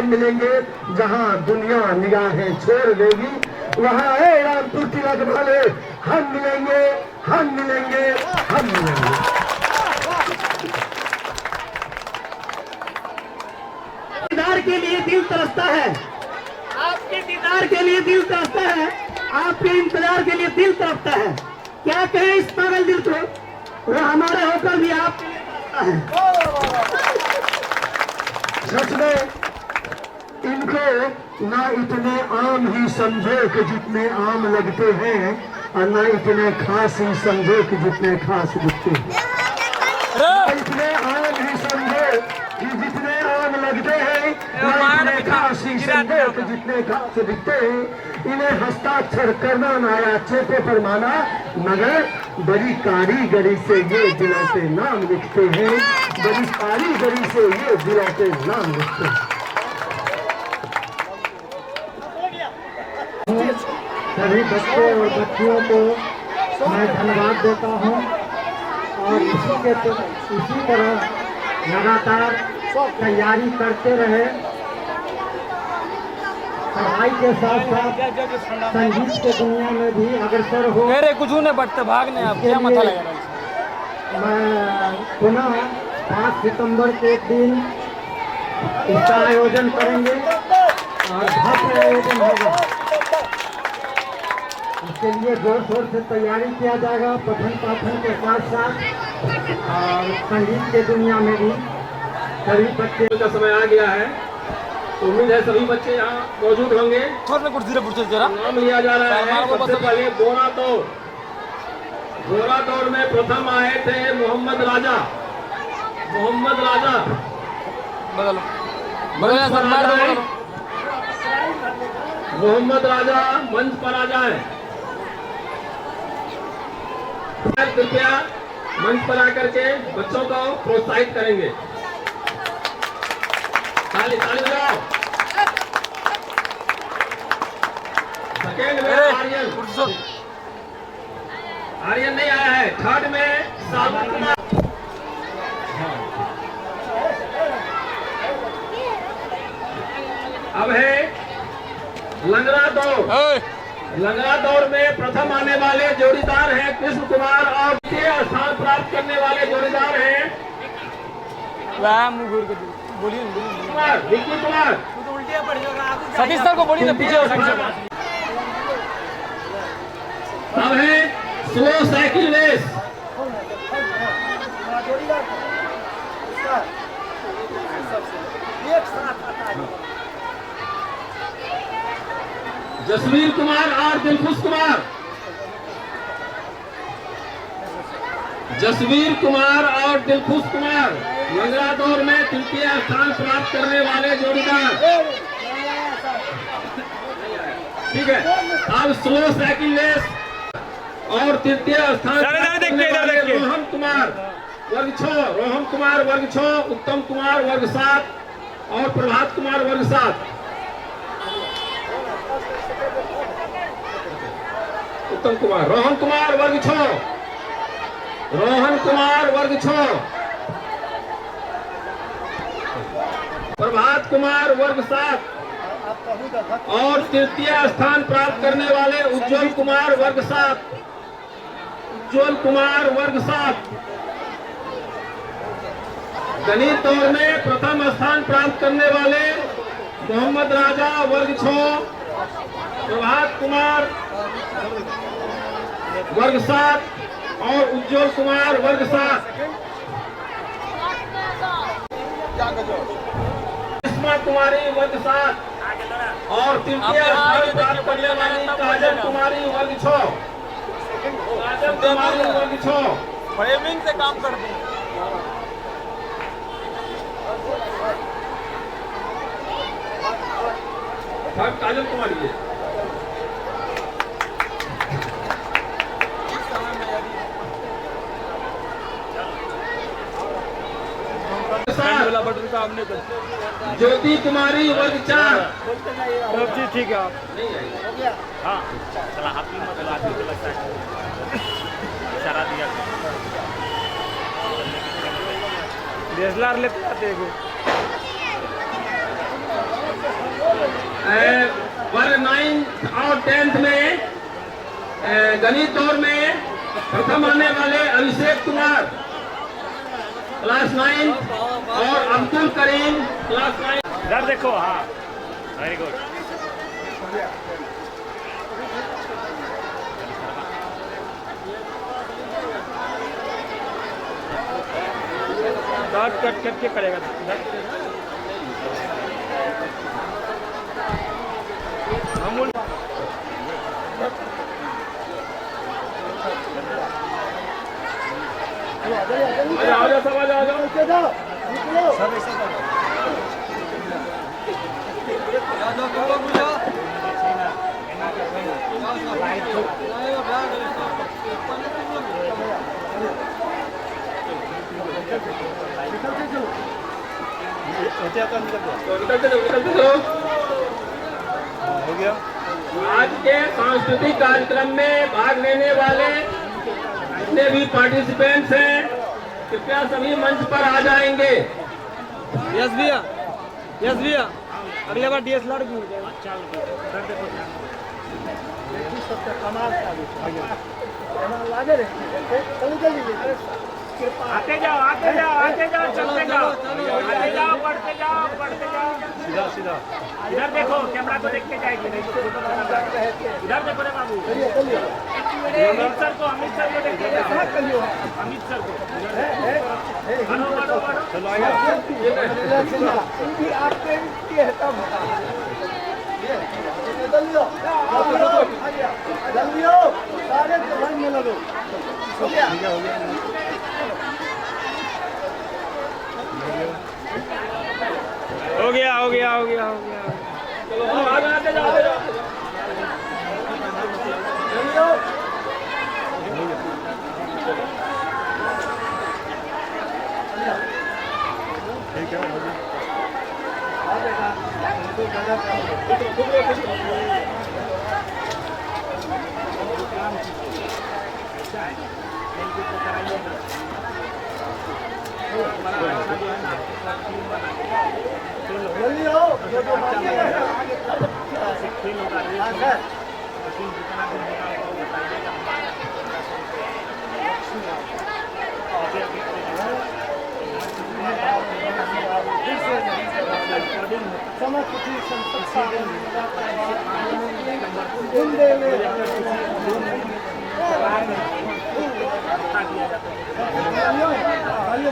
[SPEAKER 7] कब मिलेंगे जहां दुनिया निगाहें छोड़ देगी, वहां है रामपुर तिलक वाले, हम मिलेंगे, हम मिलेंगे, हम मिलेंगे।
[SPEAKER 10] दीदार के लिए दिल तरसता है, आपके दीदार के लिए दिल तरसता है, आपके इंतजार के लिए दिल तरसता है। क्या कहें इस पागल दिल को, वो हमारा होकर भी आपके लिए तरसता है।
[SPEAKER 7] सच में इनको ना इतने आम ही समझो कि जितने आम लगते हैं, और ना इतने खास ही समझो कि जितने खास दिखते हैं। ना इतने आम ही समझो कि जितने आम लगते हैं, ना इतने खास ही समझो कि जितने खास दिखते हैं। इन्हें हस्ताक्षर करना ना आया, चेपे पर माना, मगर बड़ी कारीगरी से ये दिलों पे नाम लिखते हैं, बड़ी कारीगरी से ये दिलों पे नाम लिखते हैं। सभी बच्चों और बच्चियों को मैं धन्यवाद देता हूँ, और इसी तरह लगातार तैयारी करते रहे। पढ़ाई के साथ साथ संगीत के दुनिया में भी अग्रसर हो।
[SPEAKER 2] मेरे कुछ ने बढ़ते भागने आप क्या मत लगा।
[SPEAKER 7] मैं पुनः 5 सितंबर के दिन इसका आयोजन करेंगे और भव्य आयोजन होगा। इसके लिए जोर शोर से तैयारी किया जाएगा, पठन पाठन के साथ साथ, और संगीत के दुनिया में भी सभी बच्चे
[SPEAKER 9] का समय आ गया है। उम्मीद है सभी बच्चे यहाँ मौजूद होंगे। नाम लिया जा रहा है। सबसे पहले बोरा दौड़, बोरा दौड़ में प्रथम आए थे मोहम्मद राजा। मोहम्मद राजा मोहम्मद राजा मंच पर आ जाए। कृपया मंच पर आकर के बच्चों को प्रोत्साहित करेंगे। ताली ताली बजाओ। सेकेंड में आर्यन, आर्यन नहीं आया है। थर्ड में सावन कुमार। अब है लंगड़ा दौड़। लंगड़ा दौड़ में प्रथम आने वाले जोड़ीदार हैं कृष्ण कुमार, और द्वितीय स्थान प्राप्त करने वाले जोड़ीदार हैं कुमार, विक्की कुमार।
[SPEAKER 2] सतीश सर को बोलिए ना पीछे।
[SPEAKER 9] अब है slow cycle race. Jasvir Kumar और दिलखुश कुमार। जसवीर कुमार और दिलखुश कुमार लंगड़ा दौड़ में तृतीय स्थान प्राप्त करने वाले जोड़ीदार। ठीक है, अब स्लो साइकिल रेस और तृतीय स्थान प्राप्त करने वाले रोहन कुमार वर्ग 6, रोहन कुमार वर्ग 6, उत्तम कुमार वर्ग 7 और प्रभात कुमार वर्ग 7। उत्तम कुमार, रोहन कुमार वर्ग 6, रोहन कुमार वर्ग 6, प्रभात कुमार वर्ग 7 और तृतीय स्थान प्राप्त करने वाले उज्जवल कुमार वर्ग 7। उज्जवल कुमार वर्ग 7। गणित दौड़ में प्रथम स्थान प्राप्त करने वाले मोहम्मद राजा वर्ग 6, प्रभात कुमार वर्ग 7 और उज्जवल कुमार वर्ग 7। सुषमा कुमारी वर्ग 7 और तृतीय स्थान प्राप्त करने वाली काजल कुमारी वर्ग 6। काजल कुमारी वर्ग 6
[SPEAKER 2] फ्रेमिंग से काम करते हैं।
[SPEAKER 9] काजल कुमारी है। ज्योति कुमारी वर्ग 4।
[SPEAKER 2] जी ठीक है आप
[SPEAKER 11] हाँ चला हाथी मत आदमी को लगता है इशारा दिया
[SPEAKER 2] डीएसएलआर लेते आते हैं
[SPEAKER 9] वर्ग 9th और 10th में गणित दौर में प्रथम आने वाले अभिषेक कुमार क्लास 9 और अब्दुल करीम क्लास 9।
[SPEAKER 11] इधर देखो, हाँ वेरी गुड।
[SPEAKER 2] डॉट कट करके करेगा
[SPEAKER 9] आ जाओ सब, आ जाओ।
[SPEAKER 2] सब ऐसा
[SPEAKER 9] निकलते चलो।
[SPEAKER 2] हो गया।
[SPEAKER 9] आज के सांस्कृतिक कार्यक्रम में भाग लेने वाले जितने भी पार्टिसिपेंट्स हैं, कृपया सभी मंच पर आ जाएंगे।
[SPEAKER 10] यस भैया अगले बार DSLR भी
[SPEAKER 11] आते जाओ, आते जाओ, आते जाओ, चलते जाओ, आते जाओ, बढ़ते जाओ, बढ़ते जाओ।
[SPEAKER 2] सीधा सीधा
[SPEAKER 11] इधर देखो, कैमरा को देख के जाएगी, नहीं तो फोटो बना रहा है। इधर देखो रे बाबू, अमित सर को देख के जाओ, अमित सर को। बढ़ो, बढ़ो।
[SPEAKER 2] चलो आइए।
[SPEAKER 10] हो गया।
[SPEAKER 9] चलो आते जाओ।
[SPEAKER 2] ठीक है, हो गया।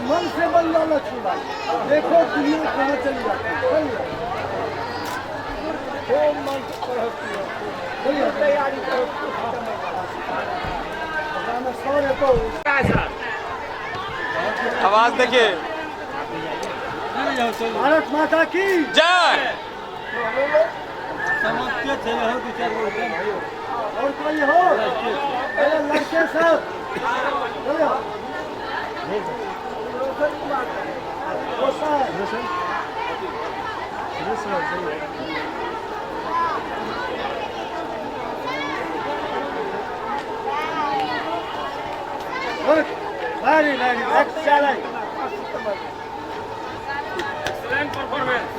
[SPEAKER 7] मन से बन जाना छूटा, देखो दुनिया कहाँ चली जाती है। तैयारी करो।
[SPEAKER 10] आवाज देखिए।
[SPEAKER 7] भारत माता की
[SPEAKER 10] जय।
[SPEAKER 7] और कोई हो लड़के सब very excellent
[SPEAKER 9] परफॉर्मेंस।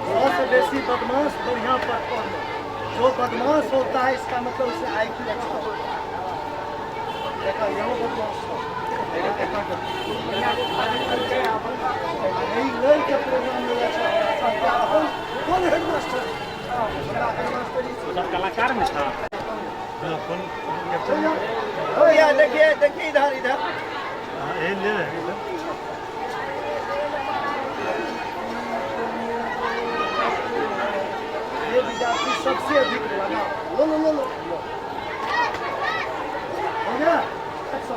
[SPEAKER 7] बहुत से बेसी बदमाश बढ़िया परफॉर्मेंस। जो बदमाश होता है इसका मतलब उसे IQ अच्छा होता है। देखा यहाँ बदमाश यही लड़के प्रोग्राम में कौन हेडमास्टर
[SPEAKER 11] कलाकार में था।
[SPEAKER 7] देखिए इधर
[SPEAKER 2] हाँ, ये ले रहे हैं।